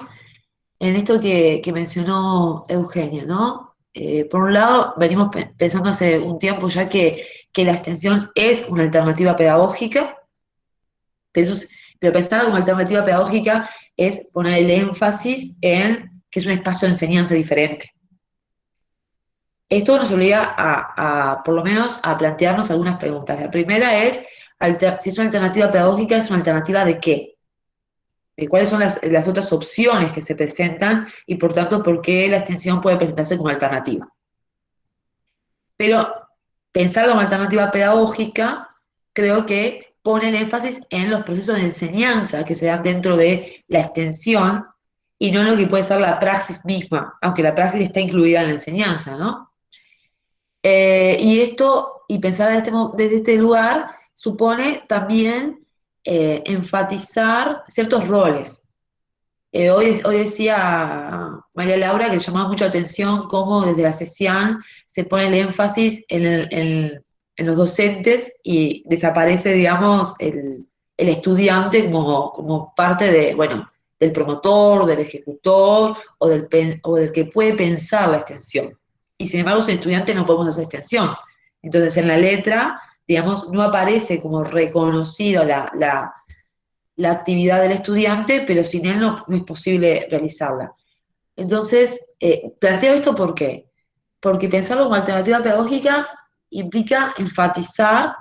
en esto que mencionó Eugenia, ¿no? Por un lado, venimos pensando hace un tiempo ya que la extensión es una alternativa pedagógica, pero pensar como alternativa pedagógica es poner el énfasis en que es un espacio de enseñanza diferente. Esto nos obliga por lo menos, a plantearnos algunas preguntas. La primera es, si es una alternativa pedagógica, ¿es una alternativa de qué? De cuáles son las otras opciones que se presentan y, por tanto, por qué la extensión puede presentarse como alternativa. Pero pensar como alternativa pedagógica, creo que pone el énfasis en los procesos de enseñanza que se dan dentro de la extensión y no en lo que puede ser la praxis misma, aunque la praxis está incluida en la enseñanza, ¿no? Y pensar desde este lugar supone también enfatizar ciertos roles. Hoy decía María Laura que le llamaba mucho la atención cómo desde la CESIAN se pone el énfasis en los docentes y desaparece, digamos, el estudiante como parte del promotor, del ejecutor o del que puede pensar la extensión. Y sin embargo, sin estudiante no podemos hacer extensión. Entonces, en la letra, digamos, no aparece como reconocido la actividad del estudiante, pero sin él no es posible realizarla. Entonces, planteo esto ¿por qué? Porque pensarlo como alternativa pedagógica implica enfatizar,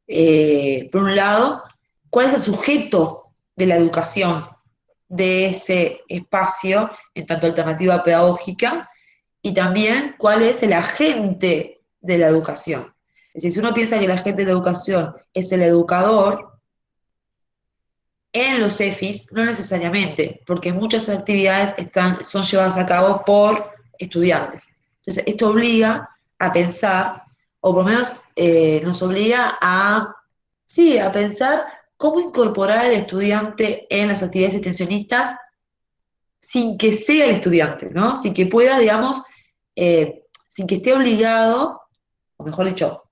por un lado, cuál es el sujeto de la educación de ese espacio en tanto alternativa pedagógica, y también cuál es el agente de la educación. Es decir, si uno piensa que el agente de la educación es el educador, En los EFIs no necesariamente, porque muchas actividades son llevadas a cabo por estudiantes. Entonces, esto obliga a pensar, o por lo menos nos obliga a, sí, a pensar cómo incorporar al estudiante en las actividades extensionistas sin que sea el estudiante, ¿no? Sin que pueda, digamos, sin que esté obligado, o mejor dicho,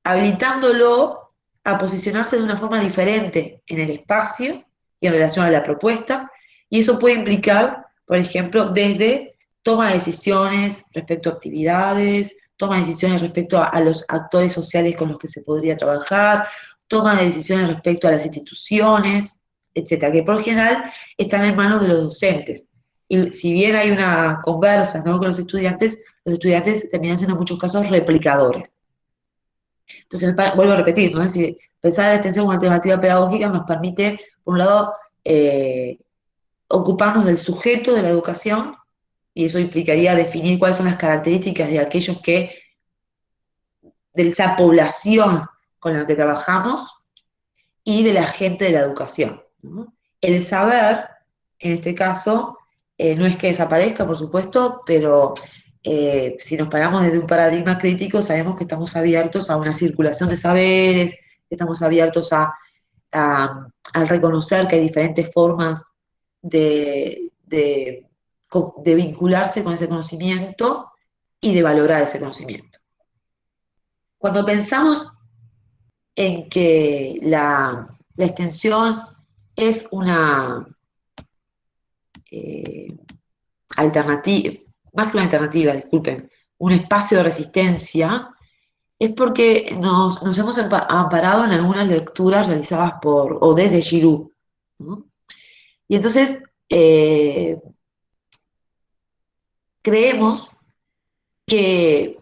habilitándolo a posicionarse de una forma diferente en el espacio y en relación a la propuesta, y eso puede implicar, por ejemplo, desde toma de decisiones respecto a actividades, toma de decisiones respecto a los actores sociales con los que se podría trabajar, toma de decisiones respecto a las instituciones, etcétera, que por lo general están en manos de los docentes. Y si bien hay una conversa, ¿no?, con los estudiantes terminan siendo en muchos casos replicadores. Entonces, vuelvo a repetir, ¿no? Es decir, pensar la extensión como alternativa pedagógica nos permite, por un lado, ocuparnos del sujeto de la educación, y eso implicaría definir cuáles son las características de aquellos de esa población con la que trabajamos, y de la gente de la educación, ¿no? El saber, en este caso, no es que desaparezca, por supuesto, pero si nos paramos desde un paradigma crítico, sabemos que estamos abiertos a una circulación de saberes, que estamos abiertos a reconocer que hay diferentes formas de vincularse con ese conocimiento y de valorar ese conocimiento. Cuando pensamos en que la extensión es una alternativa, más que una alternativa, disculpen, un espacio de resistencia, es porque nos hemos amparado en algunas lecturas realizadas por o desde Giroud, ¿no? Y entonces creemos que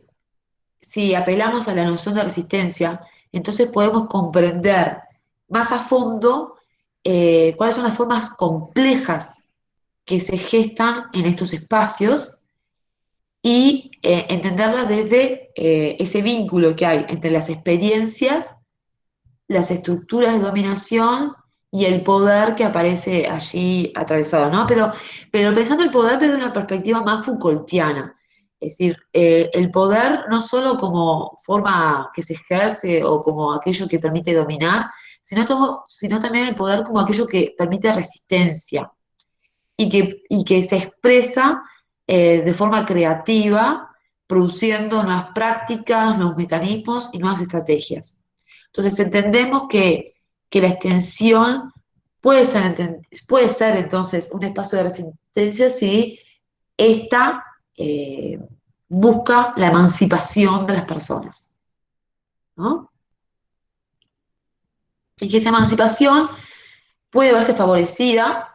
si apelamos a la noción de resistencia, entonces podemos comprender más a fondo cuáles son las formas complejas que se gestan en estos espacios, y entenderlas desde ese vínculo que hay entre las experiencias, las estructuras de dominación y el poder que aparece allí atravesado, ¿no? Pero pensando el poder desde una perspectiva más Foucaultiana, es decir, el poder no solo como forma que se ejerce o como aquello que permite dominar, sino también el poder como aquello que permite resistencia y que se expresa de forma creativa, produciendo nuevas prácticas, nuevos mecanismos y nuevas estrategias. Entonces entendemos que la extensión puede ser entonces un espacio de resistencia si ésta busca la emancipación de las personas, ¿no? Y que esa emancipación puede verse favorecida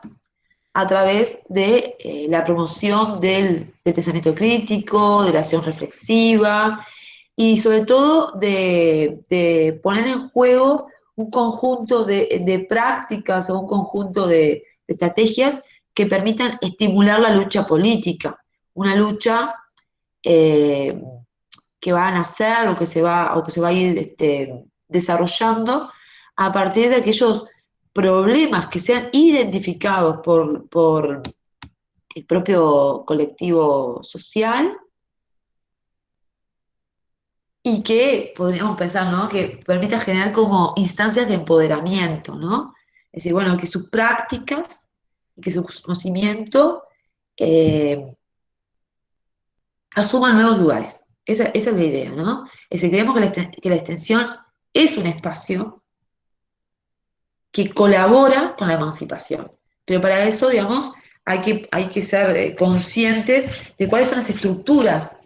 a través de la promoción del pensamiento crítico, de la acción reflexiva, y sobre todo de poner en juego un conjunto de prácticas o un conjunto de estrategias que permitan estimular la lucha política, una lucha eh, que va a nacer o que se va a ir desarrollando a partir de aquellos problemas que sean identificados por el propio colectivo social, y que podríamos pensar, ¿no?, que permita generar como instancias de empoderamiento, ¿no? Es decir, bueno, que sus prácticas y que su conocimiento asuman nuevos lugares. Esa es la idea, ¿no? Es decir, creemos que la extensión es un espacio que colabora con la emancipación. Pero para eso, digamos, hay que ser conscientes de cuáles son las estructuras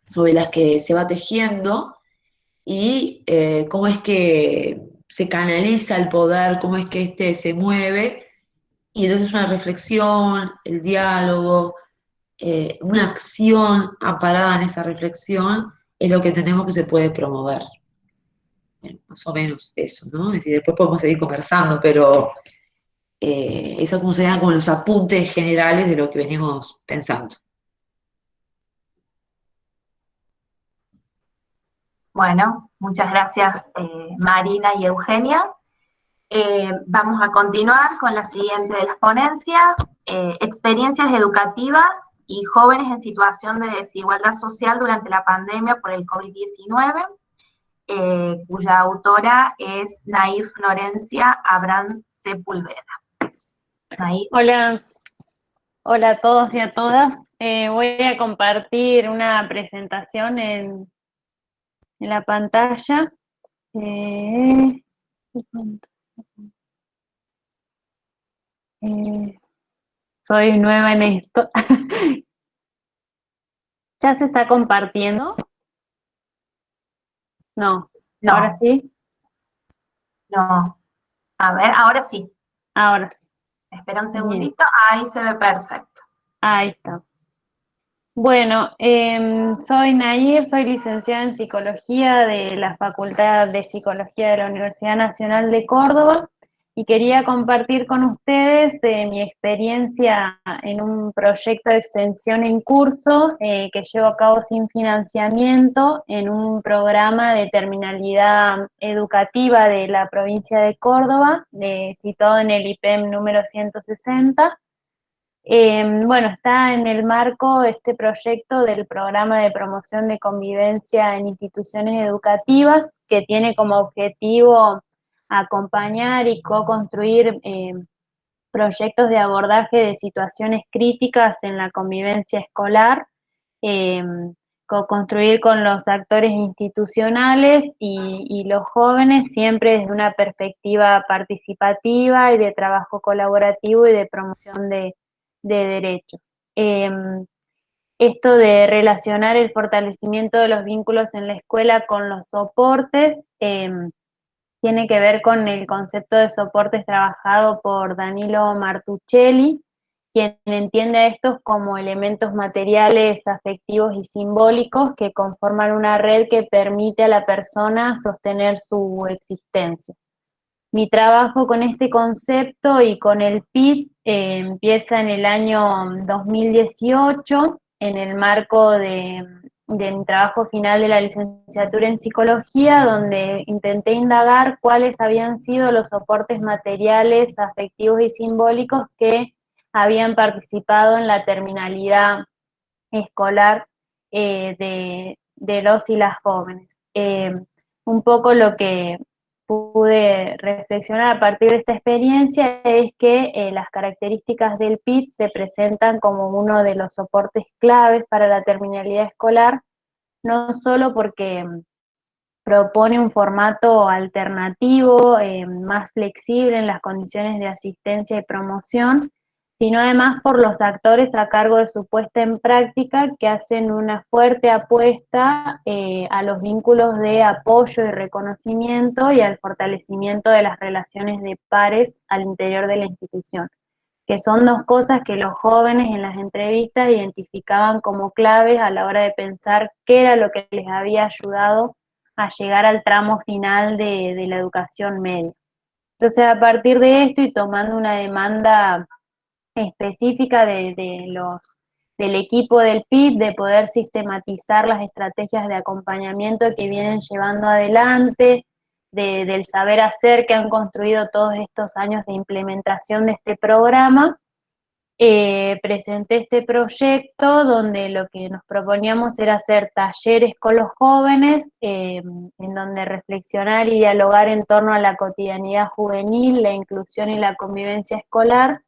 sobre las que se va tejiendo, y cómo es que se canaliza el poder, cómo es que éste se mueve, y entonces una reflexión, el diálogo, una acción amparada en esa reflexión es lo que entendemos que se puede promover. Bueno, más o menos eso, ¿no? Es decir, después podemos seguir conversando, pero eso como serían como los apuntes generales de lo que venimos pensando. Bueno, muchas gracias Marina y Eugenia. Vamos a continuar con la siguiente de las ponencias, experiencias educativas y jóvenes en situación de desigualdad social durante la pandemia por el COVID-19, cuya autora es Nair Florencia Abrán Sepúlveda. Nair. Hola a todos y a todas. Voy a compartir una presentación en la pantalla. Soy nueva en esto. ¿Ya se está compartiendo? No. No. ¿Ahora sí? No. A ver, ahora sí. Ahora sí. Espera un segundito, ahí se ve perfecto. Ahí está. Bueno, soy Nair, soy licenciada en Psicología de la Facultad de Psicología de la Universidad Nacional de Córdoba y quería compartir con ustedes mi experiencia en un proyecto de extensión en curso que llevo a cabo sin financiamiento en un programa de terminalidad educativa de la provincia de Córdoba, situado en el IPEM número 160. Bueno, está en el marco de este proyecto del Programa de Promoción de Convivencia en Instituciones Educativas, que tiene como objetivo acompañar y co-construir proyectos de abordaje de situaciones críticas en la convivencia escolar, co-construir con los actores institucionales y los jóvenes, siempre desde una perspectiva participativa y de trabajo colaborativo y de promoción de derechos. Esto de relacionar el fortalecimiento de los vínculos en la escuela con los soportes tiene que ver con el concepto de soportes trabajado por Danilo Martuchelli, quien entiende a estos como elementos materiales, afectivos y simbólicos que conforman una red que permite a la persona sostener su existencia. Mi trabajo con este concepto y con el PIT empieza en el año 2018, en el marco de mi trabajo final de la licenciatura en psicología, donde intenté indagar cuáles habían sido los soportes materiales, afectivos y simbólicos que habían participado en la terminalidad escolar de los y las jóvenes. Un poco lo que pude reflexionar a partir de esta experiencia es que las características del PIT se presentan como uno de los soportes claves para la terminalidad escolar, no solo porque propone un formato alternativo, más flexible en las condiciones de asistencia y promoción, sino además por los actores a cargo de su puesta en práctica, que hacen una fuerte apuesta a los vínculos de apoyo y reconocimiento y al fortalecimiento de las relaciones de pares al interior de la institución, que son dos cosas que los jóvenes en las entrevistas identificaban como claves a la hora de pensar qué era lo que les había ayudado a llegar al tramo final de la educación media. Entonces, a partir de esto y tomando una demanda específica del equipo del PIT, de poder sistematizar las estrategias de acompañamiento que vienen llevando adelante, del saber hacer que han construido todos estos años de implementación de este programa, presenté este proyecto donde lo que nos proponíamos era hacer talleres con los jóvenes, en donde reflexionar y dialogar en torno a la cotidianidad juvenil, la inclusión y la convivencia escolar,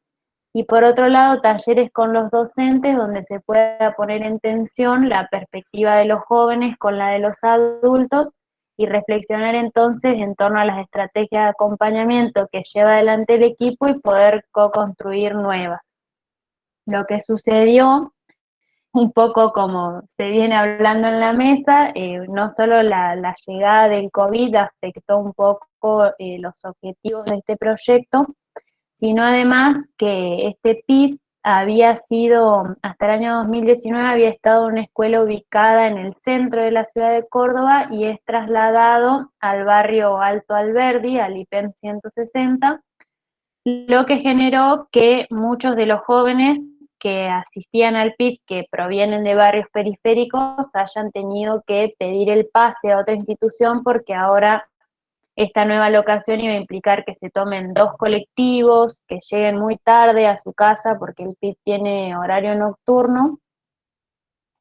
y por otro lado talleres con los docentes donde se pueda poner en tensión la perspectiva de los jóvenes con la de los adultos y reflexionar entonces en torno a las estrategias de acompañamiento que lleva adelante el equipo y poder co-construir nuevas. Lo que sucedió, un poco como se viene hablando en la mesa, no solo la llegada del COVID afectó un poco los objetivos de este proyecto, sino además que este PIT había sido, hasta el año 2019, había estado en una escuela ubicada en el centro de la ciudad de Córdoba y es trasladado al barrio Alto Alberdi, al IPEM 160, lo que generó que muchos de los jóvenes que asistían al PIT, que provienen de barrios periféricos, hayan tenido que pedir el pase a otra institución porque ahora esta nueva locación iba a implicar que se tomen 2 colectivos, que lleguen muy tarde a su casa porque el PIT tiene horario nocturno.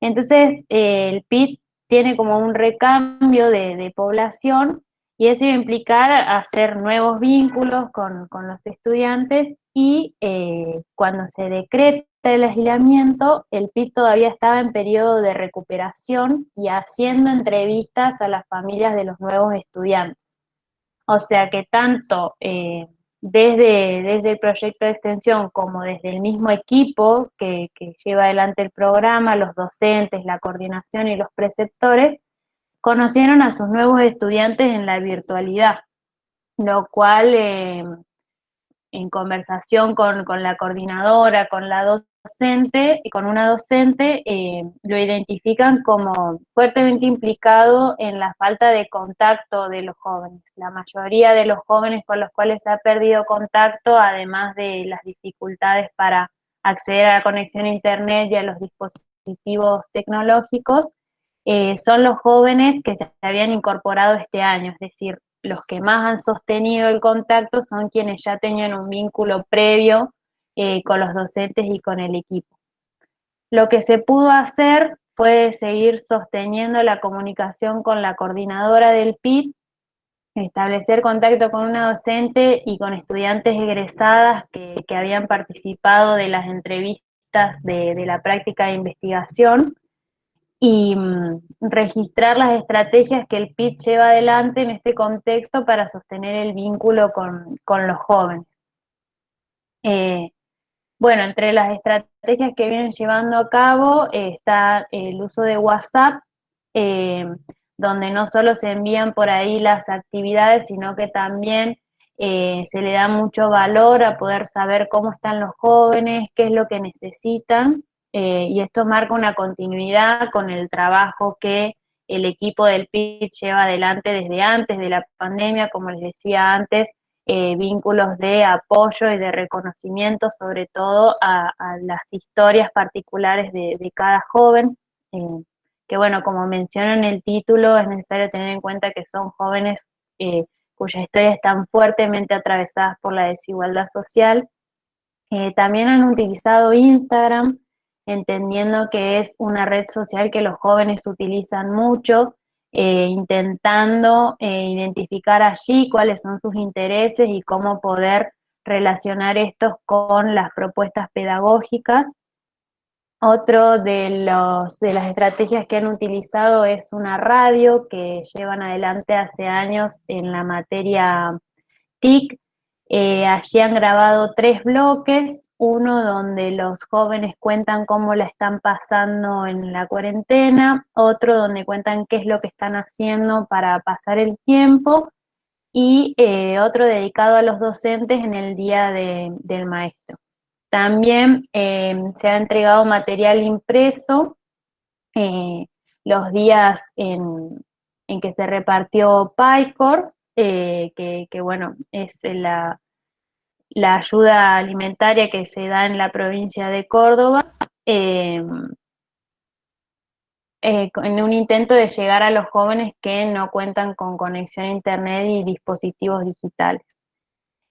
Entonces, el PIT tiene como un recambio de población y eso iba a implicar hacer nuevos vínculos con los estudiantes y cuando se decreta el aislamiento, el PIT todavía estaba en periodo de recuperación y haciendo entrevistas a las familias de los nuevos estudiantes. O sea que tanto desde el proyecto de extensión como desde el mismo equipo que lleva adelante el programa, los docentes, la coordinación y los preceptores, conocieron a sus nuevos estudiantes en la virtualidad, lo cual en conversación con la coordinadora, con la docente y con una docente, lo identifican como fuertemente implicado en la falta de contacto de los jóvenes. La mayoría de los jóvenes con los cuales se ha perdido contacto, además de las dificultades para acceder a la conexión a internet y a los dispositivos tecnológicos, son los jóvenes que se habían incorporado este año, es decir, los que más han sostenido el contacto son quienes ya tenían un vínculo previo con los docentes y con el equipo. Lo que se pudo hacer fue seguir sosteniendo la comunicación con la coordinadora del PIT, establecer contacto con una docente y con estudiantes egresadas que habían participado de las entrevistas de la práctica de investigación, y registrar las estrategias que el PIT lleva adelante en este contexto para sostener el vínculo con los jóvenes. Bueno, entre las estrategias que vienen llevando a cabo está el uso de WhatsApp, donde no solo se envían por ahí las actividades, sino que también se le da mucho valor a poder saber cómo están los jóvenes, qué es lo que necesitan, y esto marca una continuidad con el trabajo que el equipo del PIT lleva adelante desde antes de la pandemia, como les decía antes, vínculos de apoyo y de reconocimiento, sobre todo a las historias particulares de cada joven, que bueno, como menciona en el título, es necesario tener en cuenta que son jóvenes cuyas historias están fuertemente atravesadas por la desigualdad social. También han utilizado Instagram, entendiendo que es una red social que los jóvenes utilizan mucho, intentando identificar allí cuáles son sus intereses y cómo poder relacionar estos con las propuestas pedagógicas. Otro de las estrategias que han utilizado es una radio que llevan adelante hace años en la materia TIC. Allí han grabado 3 bloques, uno donde los jóvenes cuentan cómo la están pasando en la cuarentena, otro donde cuentan qué es lo que están haciendo para pasar el tiempo, y otro dedicado a los docentes en el Día del Maestro. También se ha entregado material impreso los días en que se repartió PyCor, que bueno, es la ayuda alimentaria que se da en la provincia de Córdoba, en un intento de llegar a los jóvenes que no cuentan con conexión a internet y dispositivos digitales.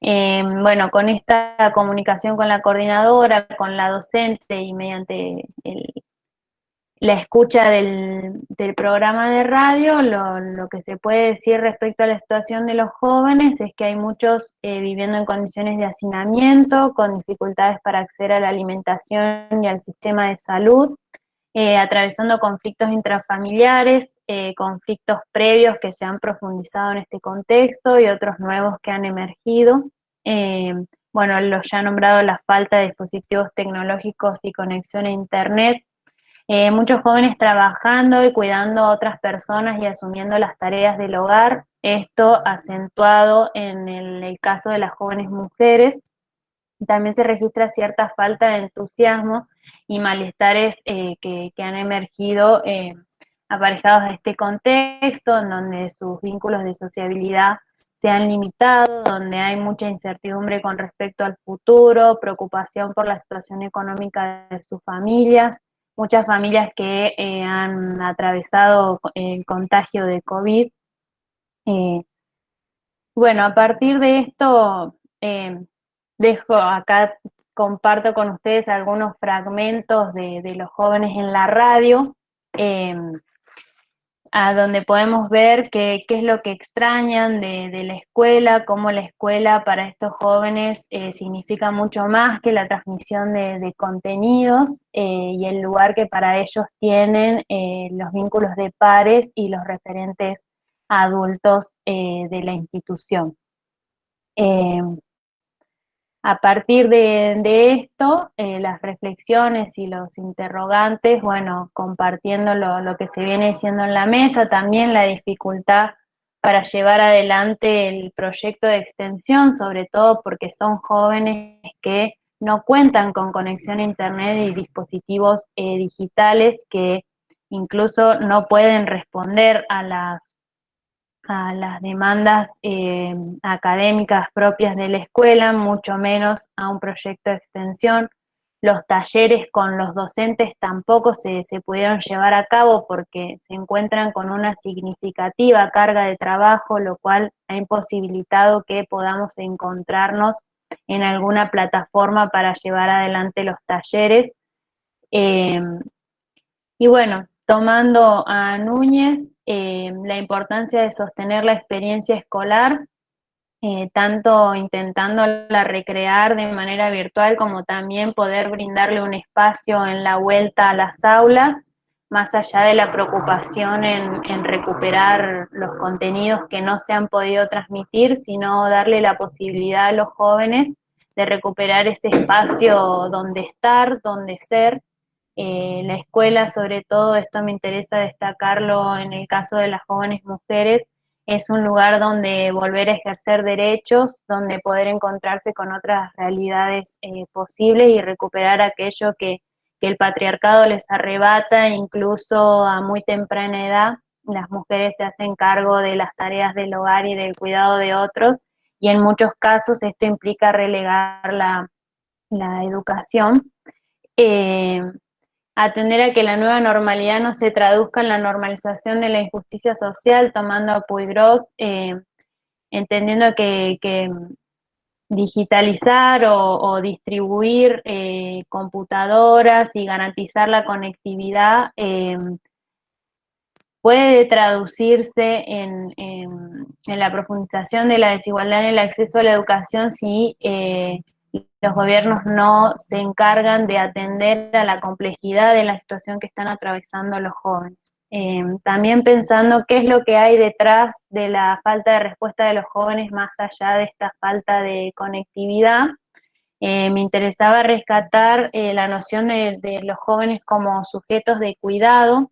Bueno, con esta comunicación con la coordinadora, con la docente y mediante la escucha del programa de radio, lo que se puede decir respecto a la situación de los jóvenes es que hay muchos viviendo en condiciones de hacinamiento, con dificultades para acceder a la alimentación y al sistema de salud, atravesando conflictos intrafamiliares, conflictos previos que se han profundizado en este contexto y otros nuevos que han emergido. Bueno, los ya nombrado, la falta de dispositivos tecnológicos y conexión a internet. Muchos jóvenes trabajando y cuidando a otras personas y asumiendo las tareas del hogar, esto acentuado en el caso de las jóvenes mujeres. También se registra cierta falta de entusiasmo y malestares que han emergido aparejados a este contexto, en donde sus vínculos de sociabilidad se han limitado, donde hay mucha incertidumbre con respecto al futuro, preocupación por la situación económica de sus familias, muchas familias que han atravesado el contagio de COVID. Bueno, a partir de esto, dejo acá, comparto con ustedes algunos fragmentos de los jóvenes en la radio, a donde podemos ver qué es lo que extrañan de la escuela, cómo la escuela para estos jóvenes significa mucho más que la transmisión de contenidos, y el lugar que para ellos tienen los vínculos de pares y los referentes adultos de la institución. A partir de esto, las reflexiones y los interrogantes, bueno, compartiendo lo que se viene diciendo en la mesa, también la dificultad para llevar adelante el proyecto de extensión, sobre todo porque son jóvenes que no cuentan con conexión a internet y dispositivos digitales, que incluso no pueden responder a las demandas académicas propias de la escuela, mucho menos a un proyecto de extensión. Los talleres con los docentes tampoco se pudieron llevar a cabo porque se encuentran con una significativa carga de trabajo, lo cual ha imposibilitado que podamos encontrarnos en alguna plataforma para llevar adelante los talleres. Y bueno, tomando a Núñez, la importancia de sostener la experiencia escolar, tanto intentándola recrear de manera virtual como también poder brindarle un espacio en la vuelta a las aulas, más allá de la preocupación en recuperar los contenidos que no se han podido transmitir, sino darle la posibilidad a los jóvenes de recuperar ese espacio donde estar, donde ser. La escuela, sobre todo, esto me interesa destacarlo en el caso de las jóvenes mujeres, es un lugar donde volver a ejercer derechos, donde poder encontrarse con otras realidades posibles y recuperar aquello que el patriarcado les arrebata, incluso a muy temprana edad. Las mujeres se hacen cargo de las tareas del hogar y del cuidado de otros, y en muchos casos esto implica relegar la educación. Eh, Atender a que la nueva normalidad no se traduzca en la normalización de la injusticia social, tomando a Puigros, entendiendo que digitalizar o distribuir computadoras y garantizar la conectividad puede traducirse en la profundización de la desigualdad en el acceso a la educación si los gobiernos no se encargan de atender a la complejidad de la situación que están atravesando los jóvenes. También pensando qué es lo que hay detrás de la falta de respuesta de los jóvenes más allá de esta falta de conectividad. Me interesaba rescatar la noción de los jóvenes como sujetos de cuidado,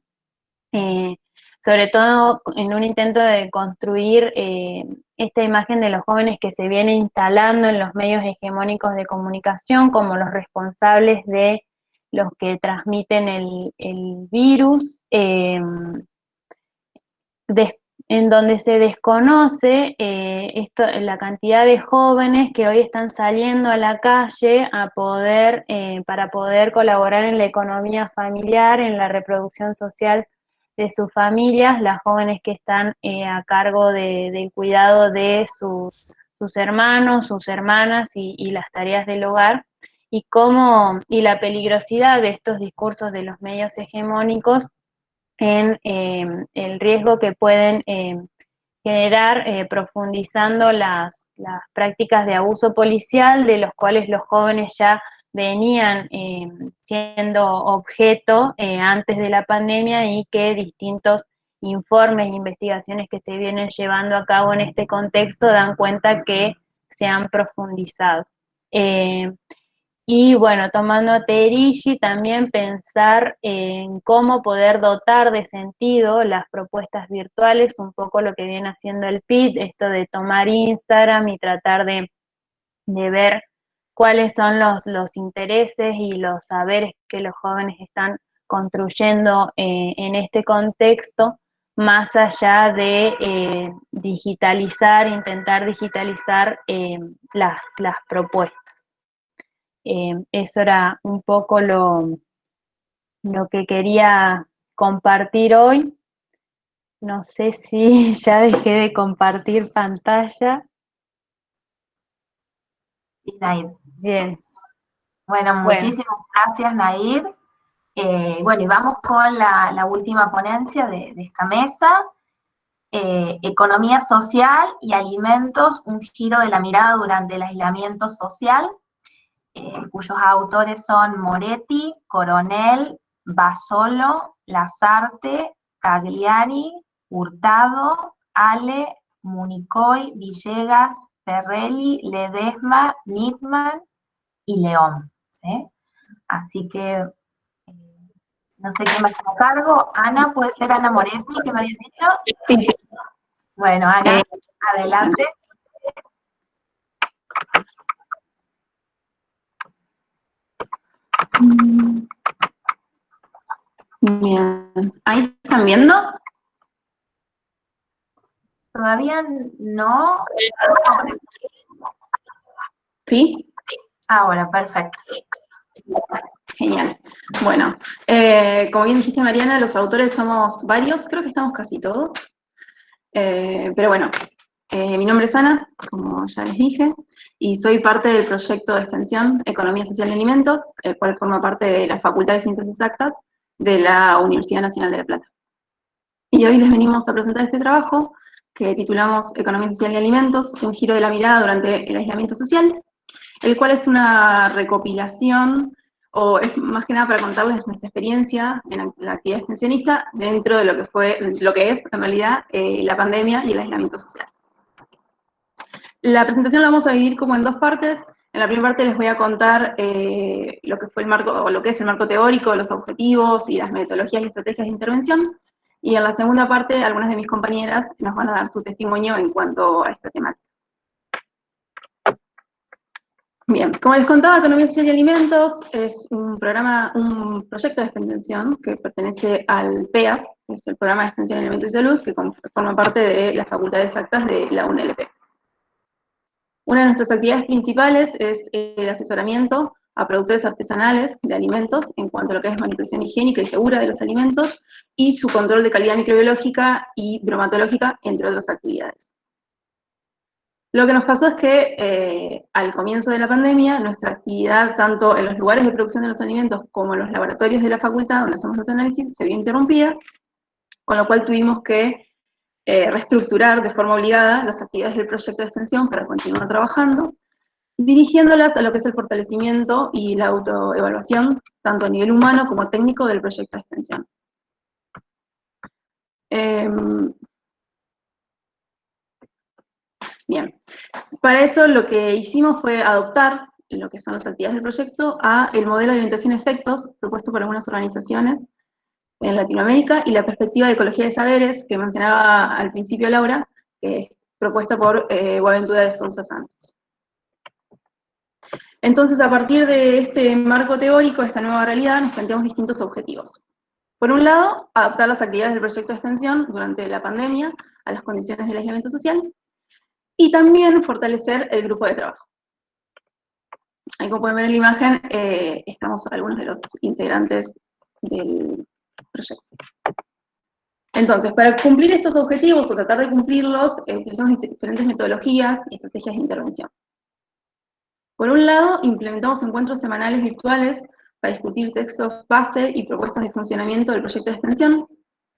sobre todo en un intento de construir esta imagen de los jóvenes que se viene instalando en los medios hegemónicos de comunicación como los responsables de los que transmiten el virus, en donde se desconoce la cantidad de jóvenes que hoy están saliendo a la calle para poder colaborar en la economía familiar, en la reproducción social de sus familias, las jóvenes que están a cargo del cuidado de sus hermanos, sus hermanas y las tareas del hogar, y la peligrosidad de estos discursos de los medios hegemónicos en el riesgo que pueden generar profundizando las prácticas de abuso policial, de los cuales los jóvenes ya venían siendo objeto antes de la pandemia, y que distintos informes e investigaciones que se vienen llevando a cabo en este contexto dan cuenta que se han profundizado. Y bueno, tomando a Terici, también pensar en cómo poder dotar de sentido las propuestas virtuales, un poco lo que viene haciendo el PIT, esto de tomar Instagram y tratar de ver cuáles son los intereses y los saberes que los jóvenes están construyendo en este contexto, más allá de intentar digitalizar las propuestas. Eso era un poco lo que quería compartir hoy. No sé si ya dejé de compartir pantalla. Sí, Nair. Bien. Bueno, muchísimas gracias, Nair. Bueno, y vamos con la última ponencia de esta mesa. Economía social y alimentos, un giro de la mirada durante el aislamiento social, cuyos autores son Moretti, Coronel, Basolo, Lasarte, Cagliari, Hurtado, Ale, Municoy, Villegas, Ferrelli, Ledesma, Nitman y León. ¿Sí? Así que no sé quién va a estar a cargo. Ana, ¿puede ser Ana Moretti, que me habías dicho? Sí, sí. Bueno, Ana, adelante. Bien. ¿Ahí están viendo? Todavía no. Sí. Ahora, perfecto. Genial. Bueno, como bien dijiste, Mariana, los autores somos varios, creo que estamos casi todos. Pero bueno, mi nombre es Ana, como ya les dije, y soy parte del proyecto de extensión Economía Social y Alimentos, el cual forma parte de la Facultad de Ciencias Exactas de la Universidad Nacional de La Plata. Y hoy les venimos a presentar este trabajo que titulamos Economía Social y Alimentos, un giro de la mirada durante el aislamiento social, el cual es una recopilación, o es más que nada para contarles nuestra experiencia en la actividad extensionista dentro de lo que es en realidad la pandemia y el aislamiento social. La presentación la vamos a dividir como en dos partes. En la primera parte les voy a contar lo que fue el marco, o lo que es el marco teórico, los objetivos y las metodologías y estrategias de intervención. Y en la segunda parte, algunas de mis compañeras nos van a dar su testimonio en cuanto a esta temática. Bien, como les contaba, Economía Social y Alimentos es un proyecto de extensión que pertenece al PEAS, que es el Programa de Extensión en Alimentos y Salud, que forma parte de las Facultades Exactas de la UNLP. Una de nuestras actividades principales es el asesoramiento a productores artesanales de alimentos en cuanto a lo que es manipulación higiénica y segura de los alimentos y su control de calidad microbiológica y bromatológica, entre otras actividades. Lo que nos pasó es que al comienzo de la pandemia, nuestra actividad, tanto en los lugares de producción de los alimentos como en los laboratorios de la facultad donde hacemos los análisis, se vio interrumpida, con lo cual tuvimos que reestructurar de forma obligada las actividades del proyecto de extensión para continuar trabajando, dirigiéndolas a lo que es el fortalecimiento y la autoevaluación, tanto a nivel humano como técnico del proyecto de extensión. Bien, para eso lo que hicimos fue adoptar lo que son las actividades del proyecto a el modelo de orientación a efectos propuesto por algunas organizaciones en Latinoamérica y la perspectiva de ecología de saberes que mencionaba al principio Laura, que es propuesta por Boaventura de Sousa Santos. Entonces, a partir de este marco teórico, esta nueva realidad, nos planteamos distintos objetivos. Por un lado, adaptar las actividades del proyecto de extensión durante la pandemia a las condiciones del aislamiento social, y también fortalecer el grupo de trabajo. Ahí, como pueden ver en la imagen, estamos algunos de los integrantes del proyecto. Entonces, para cumplir estos objetivos, o tratar de cumplirlos, utilizamos diferentes metodologías y estrategias de intervención. Por un lado, implementamos encuentros semanales virtuales para discutir textos base y propuestas de funcionamiento del proyecto de extensión.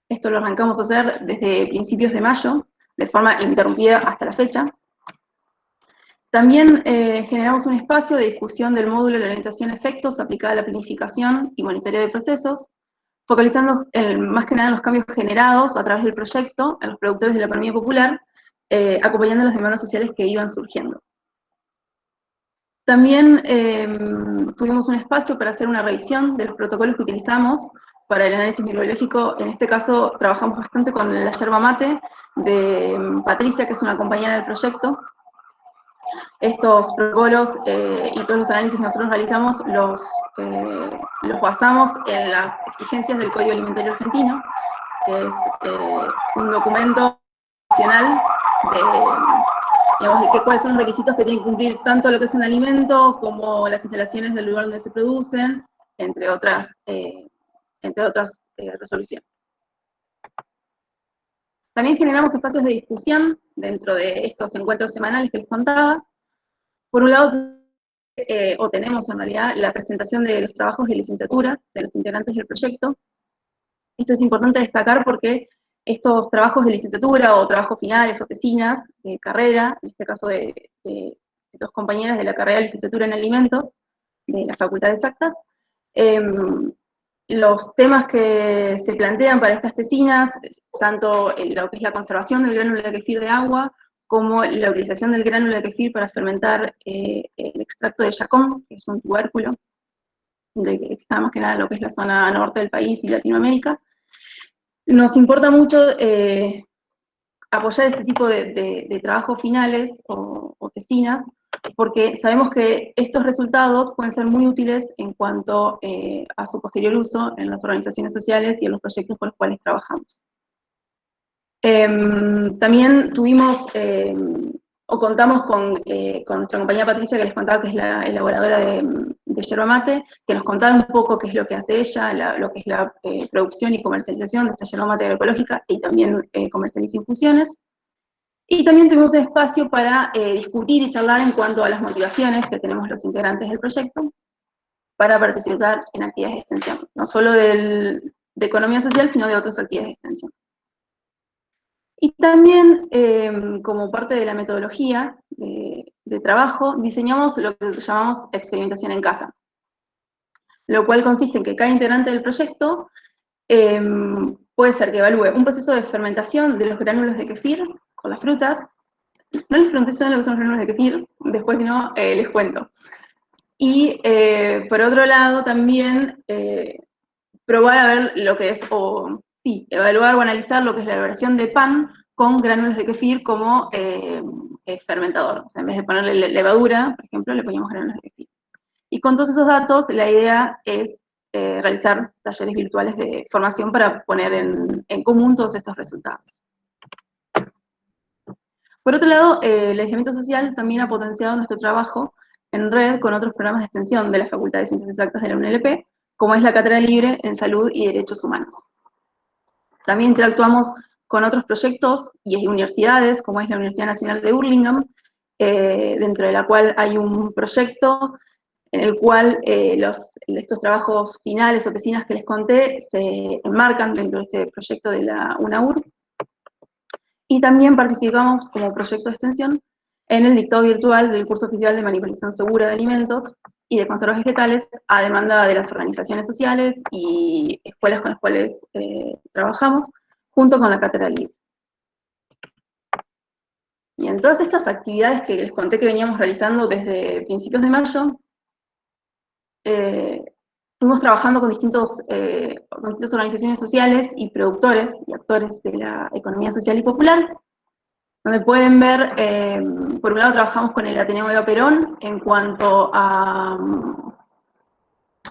Esto lo arrancamos a hacer desde principios de mayo, de forma ininterrumpida hasta la fecha. También generamos un espacio de discusión del módulo de orientación a efectos aplicada a la planificación y monitoreo de procesos, focalizando más que nada en los cambios generados a través del proyecto en los productores de la economía popular, acompañando las demandas sociales que iban surgiendo. También tuvimos un espacio para hacer una revisión de los protocolos que utilizamos para el análisis microbiológico. En este caso trabajamos bastante con la yerba mate de Patricia, que es una compañera del proyecto. Estos protocolos y todos los análisis que nosotros realizamos los basamos en las exigencias del Código Alimentario Argentino, que es un documento nacional de cuáles son los requisitos que tienen que cumplir tanto lo que es un alimento como las instalaciones del lugar donde se producen, entre otras resoluciones. También generamos espacios de discusión dentro de estos encuentros semanales que les contaba. Por un lado, o tenemos en realidad, la presentación de los trabajos de licenciatura de los integrantes del proyecto. Esto es importante destacar porque estos trabajos de licenciatura o trabajos finales o tesinas de carrera, en este caso de dos compañeras de la carrera de licenciatura en alimentos de la Facultad de Exactas, los temas que se plantean para estas tesinas, tanto lo que es la conservación del gránulo de kefir de agua, como la utilización del gránulo de kefir para fermentar el extracto de yacón, que es un tubérculo, que está más que nada en lo que es la zona norte del país y Latinoamérica. Nos importa mucho apoyar este tipo de trabajos finales o tesinas, porque sabemos que estos resultados pueden ser muy útiles en cuanto a su posterior uso en las organizaciones sociales y en los proyectos con los cuales trabajamos. También tuvimos, o contamos con nuestra compañera Patricia, que les contaba que es la elaboradora de yerba mate, que nos contaba un poco qué es lo que hace ella, lo que es la producción y comercialización de esta yerba mate agroecológica, y también comercializa infusiones. Y también tuvimos un espacio para discutir y charlar en cuanto a las motivaciones que tenemos los integrantes del proyecto para participar en actividades de extensión, no solo de economía social, sino de otras actividades de extensión. Y también, como parte de la metodología de trabajo, diseñamos lo que llamamos experimentación en casa, lo cual consiste en que cada integrante del proyecto puede ser que evalúe un proceso de fermentación de los gránulos de kefir con las frutas. No les pregunté solo lo que son los gránulos de kefir, después si no les cuento. Y por otro lado también probar a ver lo que es, evaluar o analizar lo que es la elaboración de pan con gránulos de kefir como fermentador. O sea, en vez de ponerle levadura, por ejemplo, le poníamos gránulos de kefir. Y con todos esos datos, la idea es realizar talleres virtuales de formación para poner en común todos estos resultados. Por otro lado, el aislamiento social también ha potenciado nuestro trabajo en red con otros programas de extensión de la Facultad de Ciencias Exactas de la UNLP, como es la Cátedra Libre en Salud y Derechos Humanos. También interactuamos con otros proyectos y universidades, como es la Universidad Nacional de Hurlingham, dentro de la cual hay un proyecto en el cual estos trabajos finales o tesinas que les conté se enmarcan dentro de este proyecto de la UNAUR. Y también participamos como proyecto de extensión en el dictado virtual del curso oficial de manipulación segura de alimentos y de conservas vegetales a demanda de las organizaciones sociales y escuelas con las cuales trabajamos, junto con la Cátedra Libre. Bien, todas estas actividades que les conté que veníamos realizando desde principios de mayo, fuimos trabajando con distintas organizaciones sociales y productores y actores de la economía social y popular, donde pueden ver, por un lado trabajamos con el Ateneo Eva Perón en cuanto a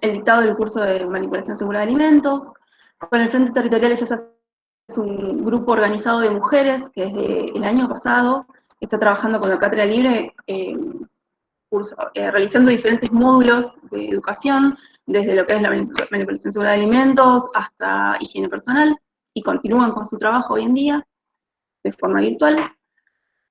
el dictado del curso de manipulación segura de alimentos. Con el Frente Territorial es un grupo organizado de mujeres que desde el año pasado está trabajando con la Cátedra Libre, realizando diferentes módulos de educación, desde lo que es la manipulación segura de alimentos hasta higiene personal, y continúan con su trabajo hoy en día de forma virtual.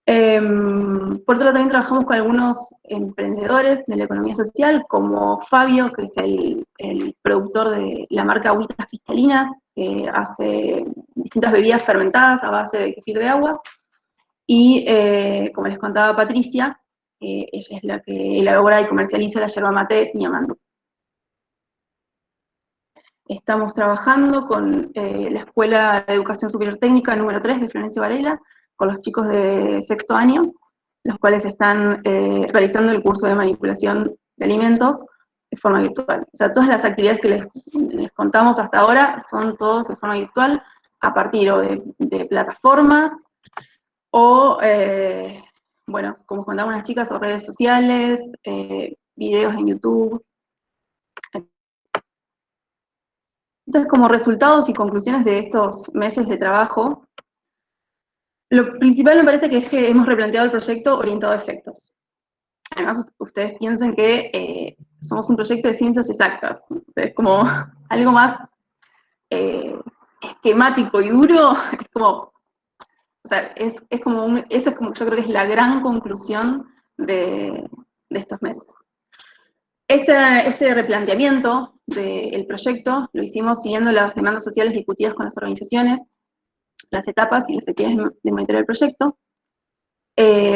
Por otro lado, también trabajamos con algunos emprendedores de la economía social, como Fabio, que es el productor de la marca Agüitas Cristalinas, que hace distintas bebidas fermentadas a base de kefir de agua, y como les contaba Patricia, ella es la que elabora y comercializa la yerba mate Ñamandú. Estamos trabajando con la Escuela de Educación Superior Técnica número 3 de Florencio Varela, con los chicos de sexto año, los cuales están realizando el curso de manipulación de alimentos de forma virtual. O sea, todas las actividades que les contamos hasta ahora son todas de forma virtual, a partir de plataformas, o, bueno, como contaban las chicas, o redes sociales, videos en YouTube. Entonces, como resultados y conclusiones de estos meses de trabajo, lo principal me parece que es que hemos replanteado el proyecto orientado a efectos. Además, ustedes piensen que somos un proyecto de ciencias exactas, o sea, es como algo más esquemático y duro, es como, o sea, eso es como, yo creo que es la gran conclusión de estos meses. Este replanteamiento del proyecto lo hicimos siguiendo las demandas sociales discutidas con las organizaciones, las etapas y las actividades de monitoreo del proyecto.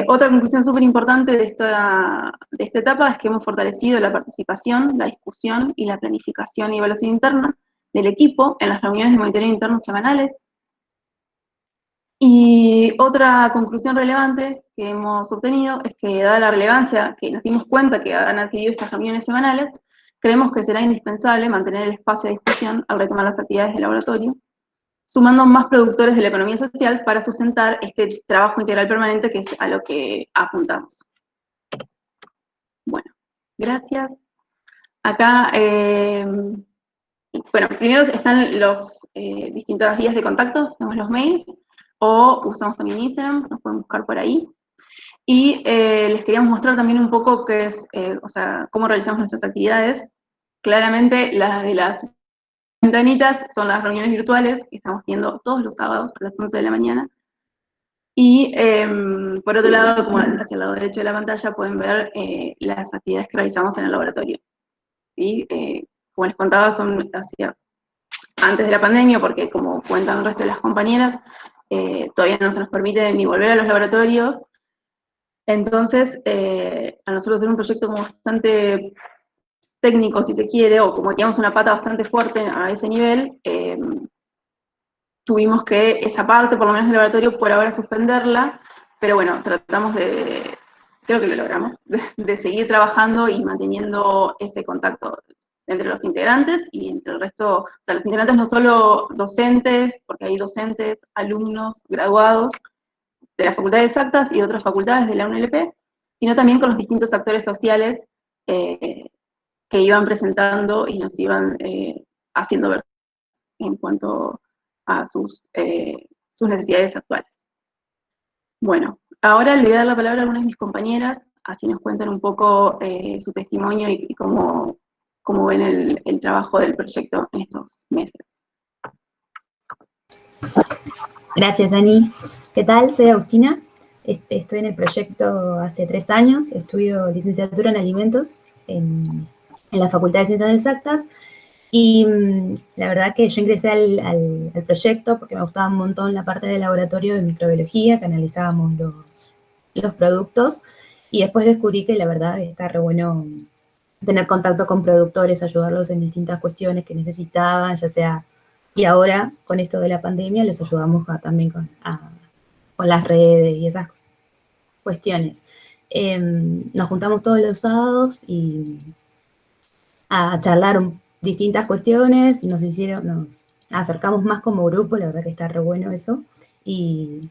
Otra conclusión súper importante de esta etapa es que hemos fortalecido la participación, la discusión y la planificación y evaluación interna del equipo en las reuniones de monitoreo interno semanales. Y otra conclusión relevante que hemos obtenido es que, dada la relevancia que nos dimos cuenta que han adquirido estas reuniones semanales, creemos que será indispensable mantener el espacio de discusión al retomar las actividades del laboratorio, sumando más productores de la economía social para sustentar este trabajo integral permanente que es a lo que apuntamos. Bueno, gracias. Acá, bueno, primero están los distintas vías de contacto, tenemos los mails, o usamos también Instagram, nos pueden buscar por ahí. Y les queríamos mostrar también un poco qué es, o sea, cómo realizamos nuestras actividades. Claramente, las de las ventanitas son las reuniones virtuales que estamos teniendo todos los sábados a las 11 de la mañana. Y por otro lado, como hacia el lado derecho de la pantalla, pueden ver las actividades que realizamos en el laboratorio. ¿Sí? Como les contaba, son hacia antes de la pandemia, porque como cuentan el resto de las compañeras, todavía no se nos permite ni volver a los laboratorios. Entonces, a nosotros era un proyecto como bastante técnico, si se quiere, o como teníamos una pata bastante fuerte a ese nivel, tuvimos que esa parte, por lo menos del laboratorio, por ahora suspenderla, pero bueno, tratamos de, creo que lo logramos, de seguir trabajando y manteniendo ese contacto entre los integrantes y entre el resto, o sea, los integrantes no solo docentes, porque hay docentes, alumnos, graduados de las facultades exactas y de otras facultades de la UNLP, sino también con los distintos actores sociales que iban presentando y nos iban haciendo ver en cuanto a sus necesidades actuales. Bueno, ahora le voy a dar la palabra a algunas de mis compañeras, así nos cuentan un poco su testimonio y cómo ven el trabajo del proyecto en estos meses. Gracias, Dani. ¿Qué tal? Soy Agustina. Estoy en el proyecto hace 3 años. Estudio licenciatura en alimentos en la Facultad de Ciencias Exactas. Y la verdad que yo ingresé al proyecto porque me gustaba un montón la parte del laboratorio de microbiología, que analizábamos los productos. Y después descubrí que la verdad está re bueno tener contacto con productores, ayudarlos en distintas cuestiones que necesitaban, ya sea. Y ahora, con esto de la pandemia, los ayudamos también con las redes y esas cuestiones. Nos juntamos todos los sábados y a charlar distintas cuestiones, nos acercamos más como grupo, la verdad que está re bueno eso. Y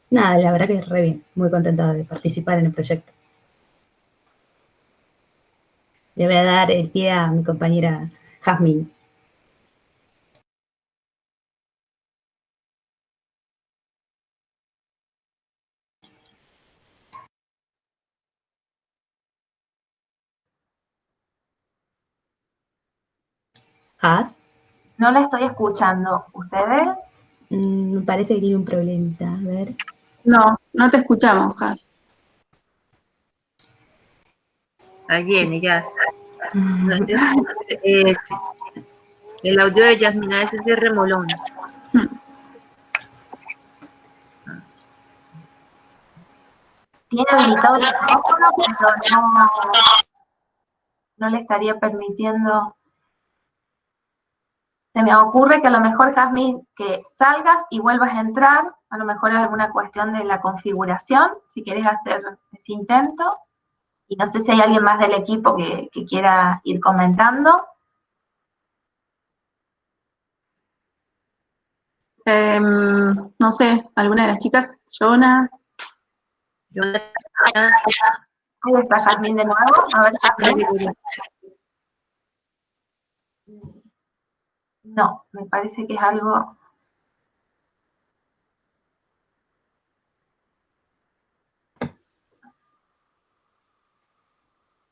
nada, la verdad que re bien, muy contenta de participar en el proyecto. Le voy a dar el pie a mi compañera Jazmín. ¿Has? No la estoy escuchando. ¿Ustedes? Me parece que tiene un problemita. A ver. No, no te escuchamos, Has. Ahí viene, ya. El audio de Yasmina es de remolón. Tiene habilitado el micrófono, pero no le estaría permitiendo. Se me ocurre que a lo mejor, Jazmín, que salgas y vuelvas a entrar, a lo mejor es alguna cuestión de la configuración, si quieres hacer ese intento. Y no sé si hay alguien más del equipo que quiera ir comentando. No sé, alguna de las chicas, Jonah. Ahí está Jazmín de nuevo. A ver, Jazmín. No, me parece que es algo.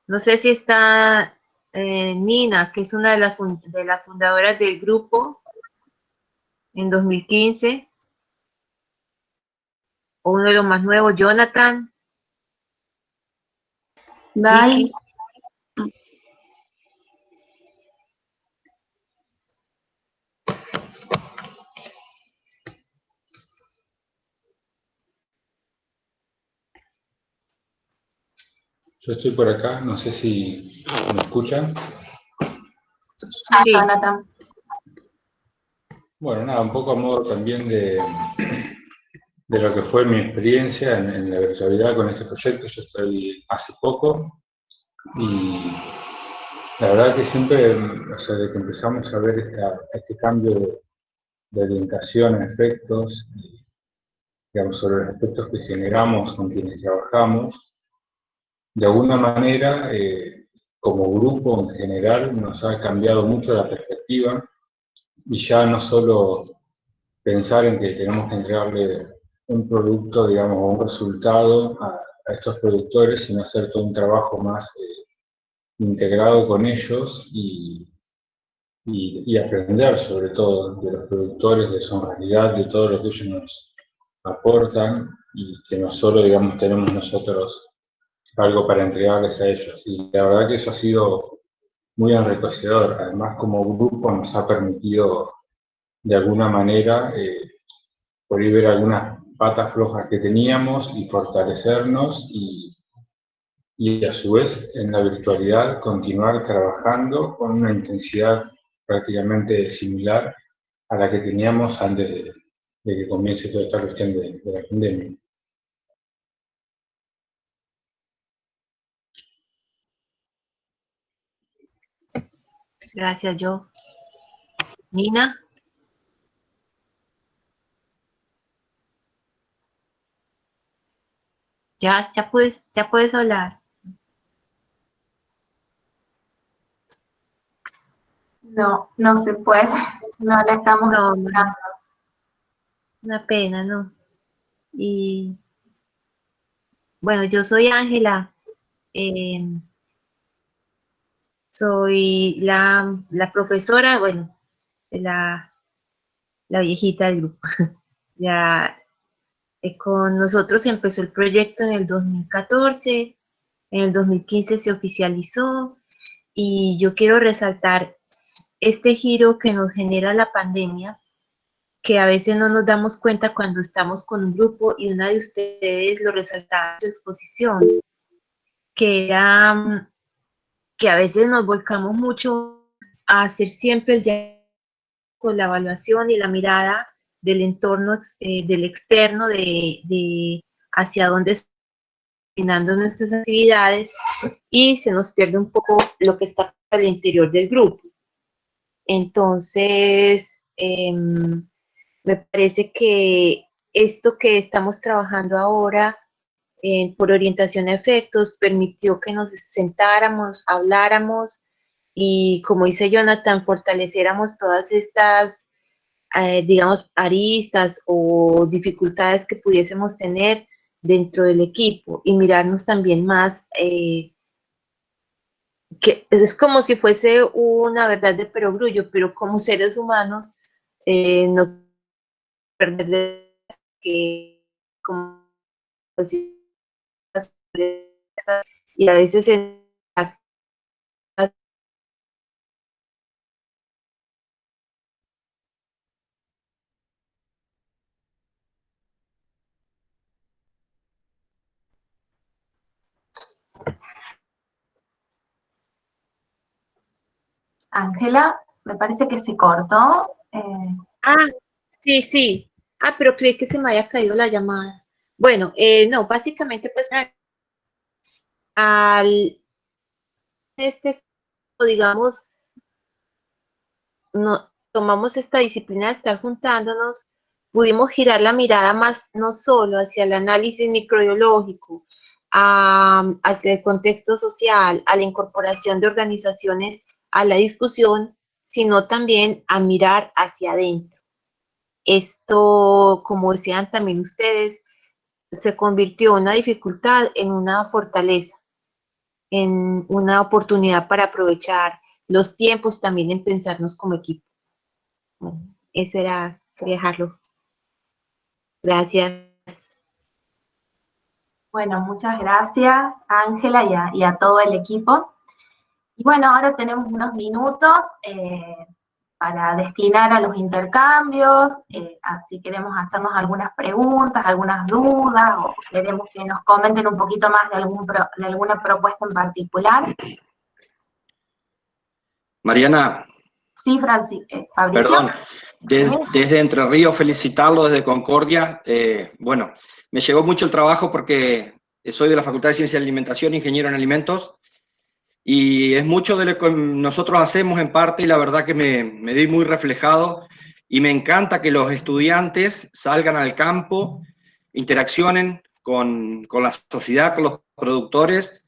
No sé si está Nina, que es una de las fundadoras del grupo en 2015, o uno de los más nuevos, Jonathan. Dai. Yo estoy por acá, no sé si me escuchan. Sí. Jonathan. Bueno, nada, un poco a modo también de lo que fue mi experiencia en la virtualidad con este proyecto. Yo estoy hace poco y la verdad que siempre, o sea, de que empezamos a ver este cambio de orientación a efectos, digamos, sobre los efectos que generamos con quienes trabajamos, de alguna manera, como grupo en general, nos ha cambiado mucho la perspectiva y ya no solo pensar en que tenemos que entregarle un producto, digamos, o un resultado a estos productores, sino hacer todo un trabajo más integrado con ellos y aprender sobre todo de los productores, de su realidad, de todo lo que ellos nos aportan y que no solo, digamos, tenemos nosotros algo para entregarles a ellos. Y la verdad que eso ha sido muy enriquecedor. Además, como grupo nos ha permitido, de alguna manera, por ahí ver algunas patas flojas que teníamos y fortalecernos y a su vez en la virtualidad continuar trabajando con una intensidad prácticamente similar a la que teníamos antes de que comience toda esta cuestión de la pandemia. Gracias, Jo. Nina. Ya puedes hablar. No, no se puede. No la estamos escuchando. Una pena, ¿no? Y bueno, yo soy Ángela. Soy la profesora, bueno, la viejita del grupo. Ya con nosotros empezó el proyecto en el 2014, en el 2015 se oficializó y yo quiero resaltar este giro que nos genera la pandemia, que a veces no nos damos cuenta cuando estamos con un grupo, y una de ustedes lo resaltaba en su exposición, que era que a veces nos volcamos mucho a hacer siempre el diálogo con la evaluación y la mirada del entorno, del externo, de hacia dónde estamos destinando nuestras actividades, y se nos pierde un poco lo que está al interior del grupo. Entonces, me parece que esto que estamos trabajando ahora por orientación a efectos permitió que nos sentáramos, habláramos y, como dice Jonathan, fortaleciéramos todas estas, digamos, aristas o dificultades que pudiésemos tener dentro del equipo y mirarnos también más, que es como si fuese una verdad de perogrullo, pero como seres humanos no perder de que como y a veces Ángela, me parece que se cortó. Sí. Pero creí que se me había caído la llamada. Bueno, no, básicamente pues digamos, no, tomamos esta disciplina de estar juntándonos, pudimos girar la mirada más no solo hacia el análisis microbiológico, hacia el contexto social, a la incorporación de organizaciones a la discusión, sino también a mirar hacia adentro. Esto, como decían también ustedes, se convirtió una dificultad en una fortaleza, en una oportunidad para aprovechar los tiempos también en pensarnos como equipo. Bueno, eso era, quería dejarlo. Gracias. Bueno, muchas gracias, Ángela, y a todo el equipo. Y bueno, ahora tenemos unos minutos para destinar a los intercambios, así queremos hacernos algunas preguntas, algunas dudas, o queremos que nos comenten un poquito más de, de alguna propuesta en particular. Mariana. Sí, Fabricio. Perdón, desde Entre Ríos felicitarlo, desde Concordia. Bueno, me llegó mucho el trabajo porque soy de la Facultad de Ciencia de Alimentación, ingeniero en alimentos, y es mucho de lo que nosotros hacemos en parte, y la verdad que me vi muy reflejado, y me encanta que los estudiantes salgan al campo, interaccionen con la sociedad, con los productores,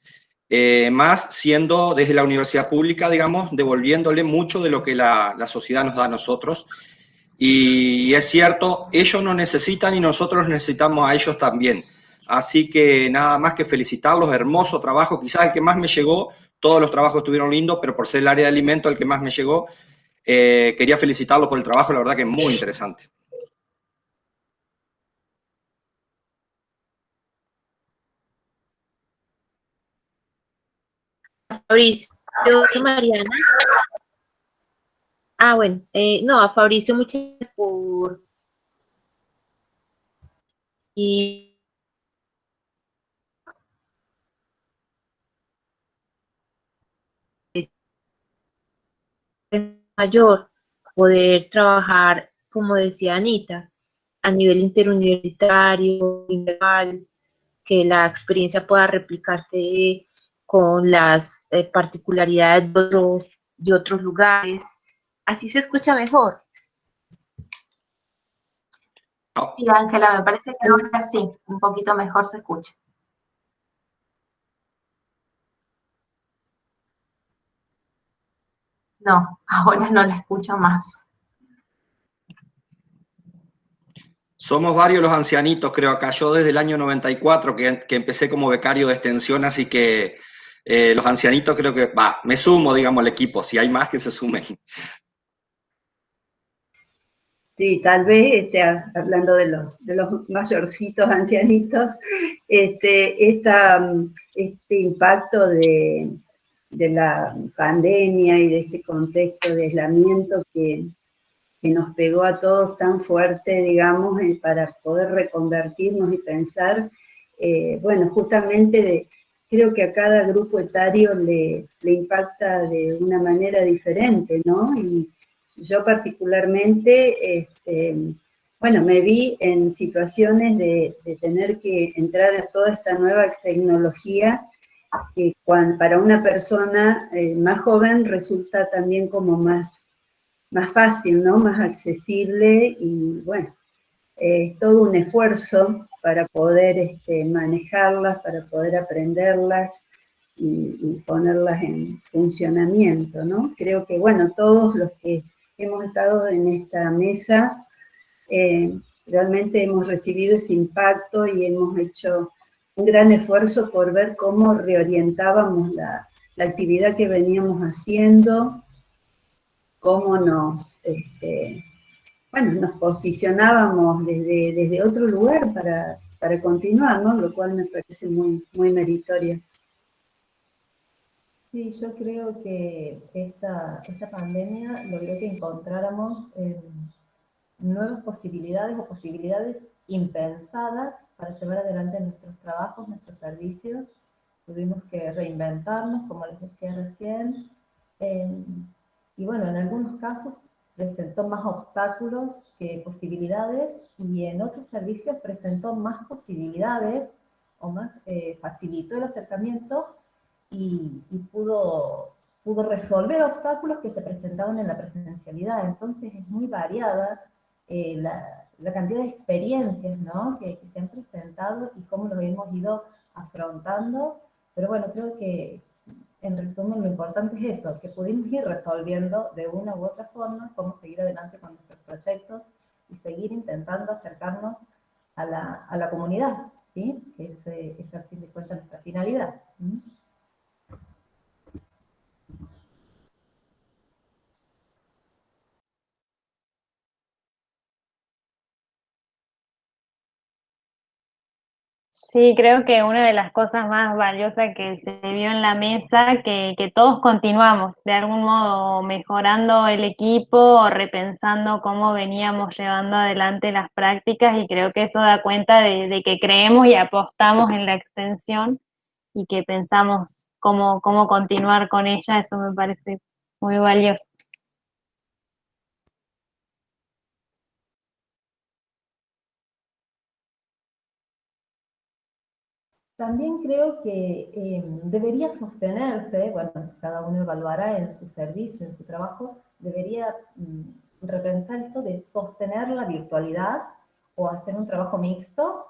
más siendo desde la universidad pública, digamos, devolviéndole mucho de lo que la sociedad nos da a nosotros. Y es cierto, ellos nos necesitan y nosotros necesitamos a ellos también. Así que nada más que felicitarlos, hermoso trabajo, quizás el que más me llegó, todos los trabajos estuvieron lindos, pero por ser el área de alimentos el que más me llegó, quería felicitarlos por el trabajo, la verdad que es muy interesante. Fabricio, Mariana. Ah, bueno, no, a Fabricio, muchas gracias por... Y mayor, poder trabajar, como decía Anita, a nivel interuniversitario, individual, que la experiencia pueda replicarse con las particularidades de otros lugares. Así se escucha mejor. Sí, Ángela, me parece que ahora sí, un poquito mejor se escucha. No, ahora no la escucho más. Somos varios los ancianitos, creo, acá. Yo desde el año 94 que empecé como becario de extensión, así que los ancianitos creo que, me sumo, digamos, al equipo. Si hay más, que se sumen. Sí, tal vez hablando de los mayorcitos, ancianitos, este impacto de la pandemia y de este contexto de aislamiento que nos pegó a todos tan fuerte, digamos, para poder reconvertirnos y pensar, bueno, justamente creo que a cada grupo etario le impacta de una manera diferente, ¿no? Y yo particularmente, bueno, me vi en situaciones de tener que entrar a toda esta nueva tecnología que para una persona más joven resulta también como más fácil, ¿no? Más accesible y bueno, es todo un esfuerzo para poder manejarlas, para poder aprenderlas y ponerlas en funcionamiento, ¿no? Creo que, bueno, todos los que hemos estado en esta mesa realmente hemos recibido ese impacto y hemos hecho un gran esfuerzo por ver cómo reorientábamos la actividad que veníamos haciendo, cómo bueno, nos posicionábamos desde otro lugar para continuar, ¿no? Lo cual me parece muy, muy meritorio. Sí, yo creo que esta pandemia logró que encontráramos nuevas posibilidades o posibilidades impensadas para llevar adelante nuestros trabajos, nuestros servicios. Tuvimos que reinventarnos, como les decía recién, y bueno, en algunos casos presentó más obstáculos que posibilidades y en otros servicios presentó más posibilidades o más facilitó el acercamiento y pudo resolver obstáculos que se presentaban en la presencialidad. Entonces es muy variada la cantidad de experiencias, ¿no? que se han presentado y cómo los hemos ido afrontando. Pero bueno, creo que en resumen lo importante es eso, que pudimos ir resolviendo de una u otra forma cómo seguir adelante con nuestros proyectos y seguir intentando acercarnos a la comunidad, ¿sí? Que es al fin de cuentas nuestra finalidad. ¿Sí? Sí, creo que una de las cosas más valiosas que se vio en la mesa, que todos continuamos de algún modo mejorando el equipo o repensando cómo veníamos llevando adelante las prácticas, y creo que eso da cuenta de que creemos y apostamos en la extensión y que pensamos cómo continuar con ella. Eso me parece muy valioso. También creo que debería sostenerse, bueno, cada uno evaluará en su servicio, en su trabajo, debería repensar esto de sostener la virtualidad o hacer un trabajo mixto,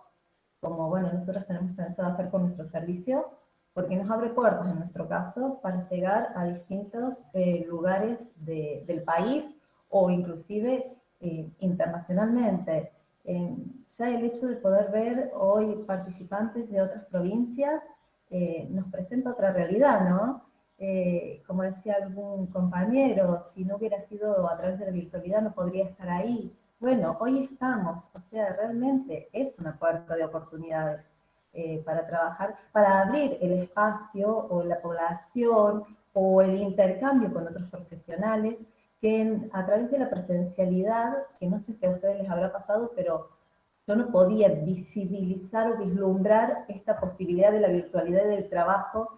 como bueno, nosotros tenemos pensado hacer con nuestro servicio, porque nos abre puertas en nuestro caso para llegar a distintos lugares del país o inclusive internacionalmente. Ya el hecho de poder ver hoy participantes de otras provincias nos presenta otra realidad, ¿no? Como decía algún compañero, si no hubiera sido a través de la virtualidad no podría estar ahí. Bueno, hoy estamos, o sea, realmente es una puerta de oportunidades para trabajar, para abrir el espacio o la población o el intercambio con otros profesionales que a través de la presencialidad, que no sé si a ustedes les habrá pasado, pero yo no podía visibilizar o vislumbrar esta posibilidad de la virtualidad del trabajo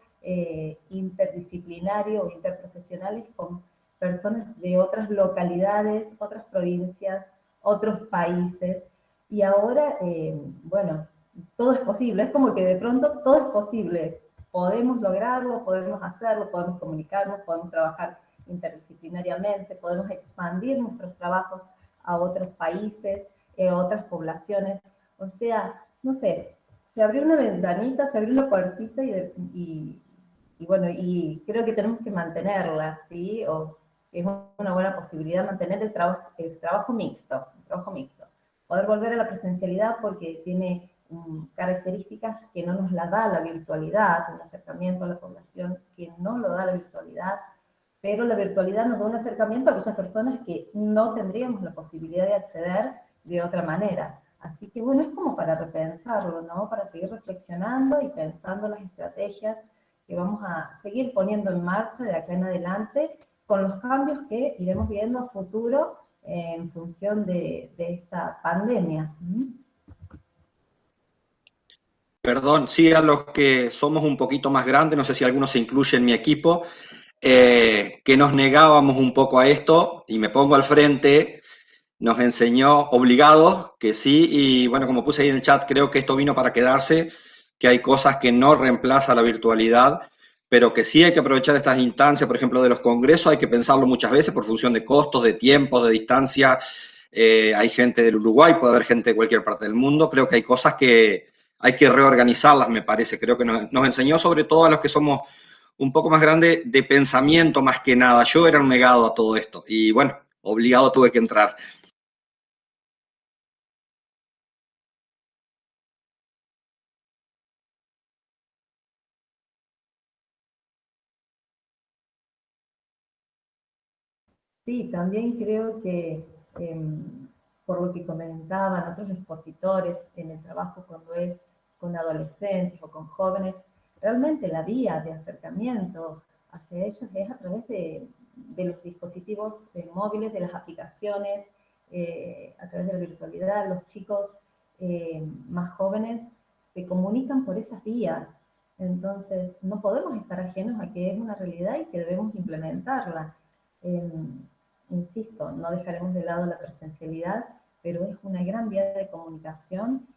interdisciplinario o interprofesionales con personas de otras localidades, otras provincias, otros países. Y ahora, bueno, todo es posible, es como que de pronto todo es posible. Podemos lograrlo, podemos hacerlo, podemos comunicarnos, podemos trabajar interdisciplinariamente, podemos expandir nuestros trabajos a otros países, otras poblaciones. O sea, no sé, se abrió una ventanita, se abrió una puertita y bueno, y creo que tenemos que mantenerla, ¿sí? O es una buena posibilidad mantener el trabajo mixto, Poder volver a la presencialidad porque tiene características que no nos la da la virtualidad, un acercamiento a la población que no lo da la virtualidad, pero la virtualidad nos da un acercamiento a aquellas personas que no tendríamos la posibilidad de acceder de otra manera. Así que bueno, es como para repensarlo, ¿no? Para seguir reflexionando y pensando las estrategias que vamos a seguir poniendo en marcha de acá en adelante, con los cambios que iremos viendo a futuro en función de esta pandemia. Perdón, sí, a los que somos un poquito más grandes, no sé si alguno se incluye en mi equipo, que nos negábamos un poco a esto, y me pongo al frente, nos enseñó obligados que sí, y bueno, como puse ahí en el chat, creo que esto vino para quedarse, que hay cosas que no reemplaza la virtualidad, pero que sí hay que aprovechar estas instancias, por ejemplo, de los congresos, hay que pensarlo muchas veces por función de costos, de tiempos, de distancia. Hay gente del Uruguay, puede haber gente de cualquier parte del mundo, creo que hay cosas que hay que reorganizarlas, me parece. Creo que nos enseñó, sobre todo a los que somos un poco más grandes, de pensamiento más que nada. Yo era un negado a todo esto y bueno, obligado tuve que entrar. Sí, también creo que por lo que comentaban otros expositores en el trabajo cuando es con adolescentes o con jóvenes, realmente la vía de acercamiento hacia ellos es a través de los dispositivos móviles, de las aplicaciones, a través de la virtualidad. Los chicos más jóvenes se comunican por esas vías. Entonces, no podemos estar ajenos a que es una realidad y que debemos implementarla. Insisto, no dejaremos de lado la presencialidad, pero es una gran vía de comunicación,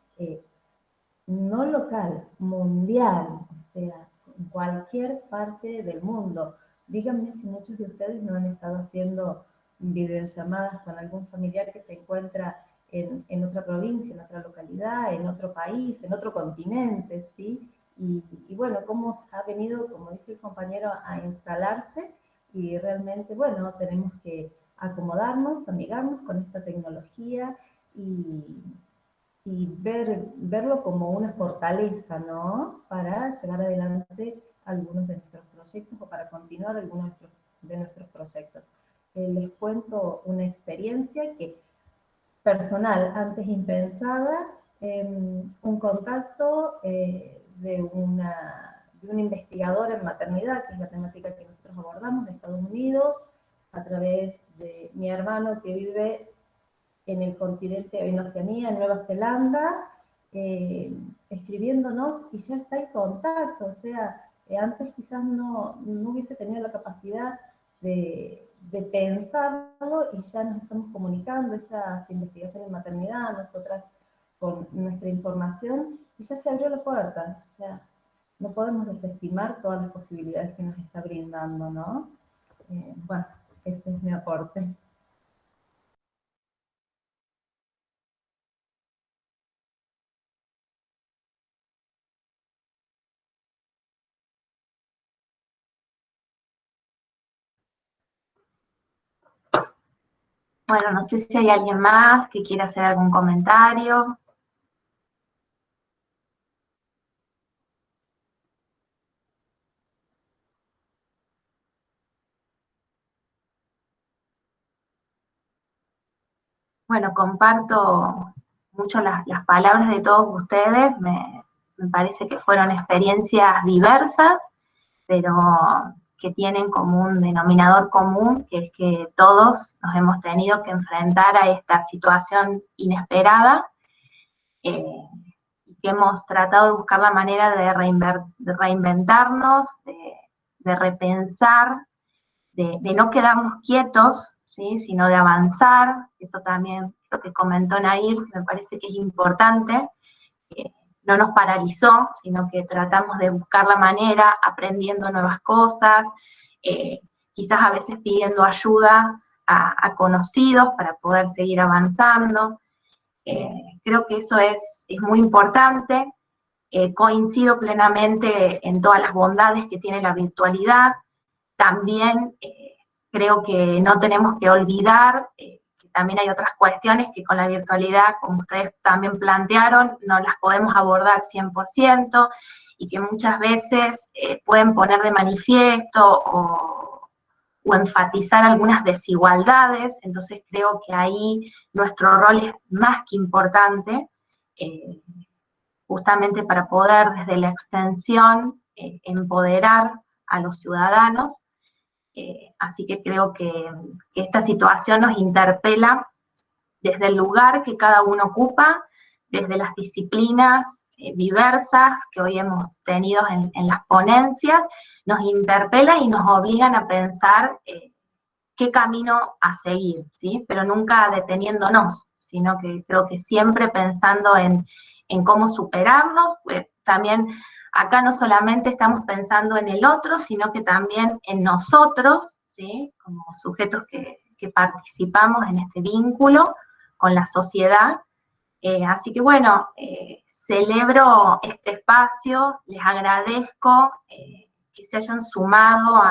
no local, mundial, o sea, en cualquier parte del mundo. Díganme si muchos de ustedes no han estado haciendo videollamadas con algún familiar que se encuentra en otra provincia, en otra localidad, en otro país, en otro continente, ¿sí? Y bueno, cómo ha venido, como dice el compañero, a instalarse, y realmente, bueno, tenemos que acomodarnos, amigarnos con esta tecnología y verlo como una fortaleza, ¿no? Para llevar adelante algunos de nuestros proyectos o para continuar algunos de nuestros proyectos. Les cuento una experiencia que personal, antes impensada, un contacto de un investigador en maternidad, que es la temática que nosotros abordamos, de Estados Unidos, a través de mi hermano que vive en el continente, en Oceanía, en Nueva Zelanda, escribiéndonos, y ya está en contacto. O sea, antes quizás no hubiese tenido la capacidad de pensarlo, y ya nos estamos comunicando. Ella hace investigación en maternidad, nosotras con nuestra información, y ya se abrió la puerta. O sea, no podemos desestimar todas las posibilidades que nos está brindando, ¿no? Bueno, ese es mi aporte. Bueno, no sé si hay alguien más que quiera hacer algún comentario. Bueno, comparto mucho las palabras de todos ustedes. Me parece que fueron experiencias diversas, pero que tienen como un denominador común, que es que todos nos hemos tenido que enfrentar a esta situación inesperada, y que hemos tratado de buscar la manera de reinventarnos, de repensar, de no quedarnos quietos, ¿sí? Sino de avanzar. Eso también lo que comentó Nair, me parece que es importante. No nos paralizó, sino que tratamos de buscar la manera, aprendiendo nuevas cosas, quizás a veces pidiendo ayuda a conocidos para poder seguir avanzando. Creo que eso es muy importante. Coincido plenamente en todas las bondades que tiene la virtualidad. También creo que no tenemos que olvidar que también hay otras cuestiones que con la virtualidad, como ustedes también plantearon, no las podemos abordar 100%, y que muchas veces pueden poner de manifiesto o enfatizar algunas desigualdades. Entonces creo que ahí nuestro rol es más que importante, justamente para poder desde la extensión empoderar a los ciudadanos. Así que creo que esta situación nos interpela desde el lugar que cada uno ocupa, desde las disciplinas diversas que hoy hemos tenido en las ponencias, nos interpela y nos obligan a pensar qué camino a seguir, ¿sí? Pero nunca deteniéndonos, sino que creo que siempre pensando en cómo superarnos. Pues también acá no solamente estamos pensando en el otro, sino que también en nosotros, ¿sí? Como sujetos que participamos en este vínculo con la sociedad. Así que bueno, celebro este espacio, les agradezco que se hayan sumado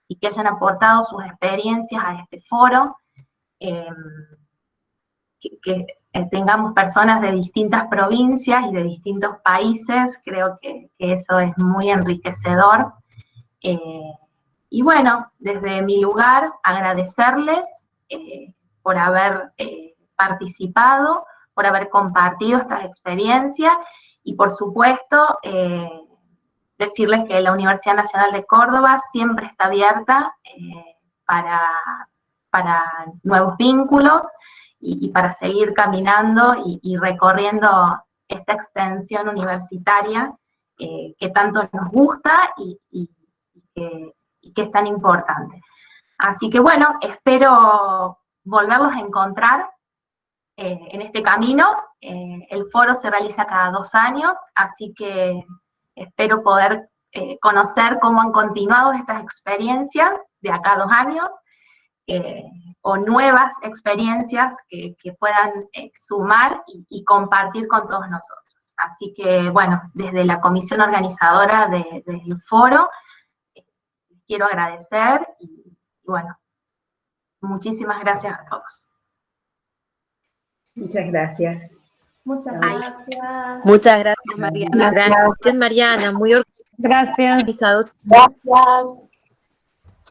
y que hayan aportado sus experiencias a este foro, que tengamos personas de distintas provincias y de distintos países. Creo que eso es muy enriquecedor. Y bueno, desde mi lugar, agradecerles por haber participado, por haber compartido estas experiencias, y por supuesto decirles que la Universidad Nacional de Córdoba siempre está abierta para nuevos vínculos y para seguir caminando y recorriendo esta extensión universitaria que tanto nos gusta y que es tan importante. Así que bueno, espero volverlos a encontrar en este camino. El foro se realiza cada 2 años, así que espero poder conocer cómo han continuado estas experiencias de acá a 2 años, o nuevas experiencias que puedan sumar y compartir con todos nosotros. Así que, bueno, desde la comisión organizadora del foro, quiero agradecer y bueno, muchísimas gracias a todos. Muchas gracias. Muchas gracias. Muchas gracias, Mariana. Gracias, Mariana. Muy Gracias. organizado. Gracias.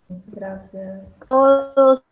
Gracias. Todos.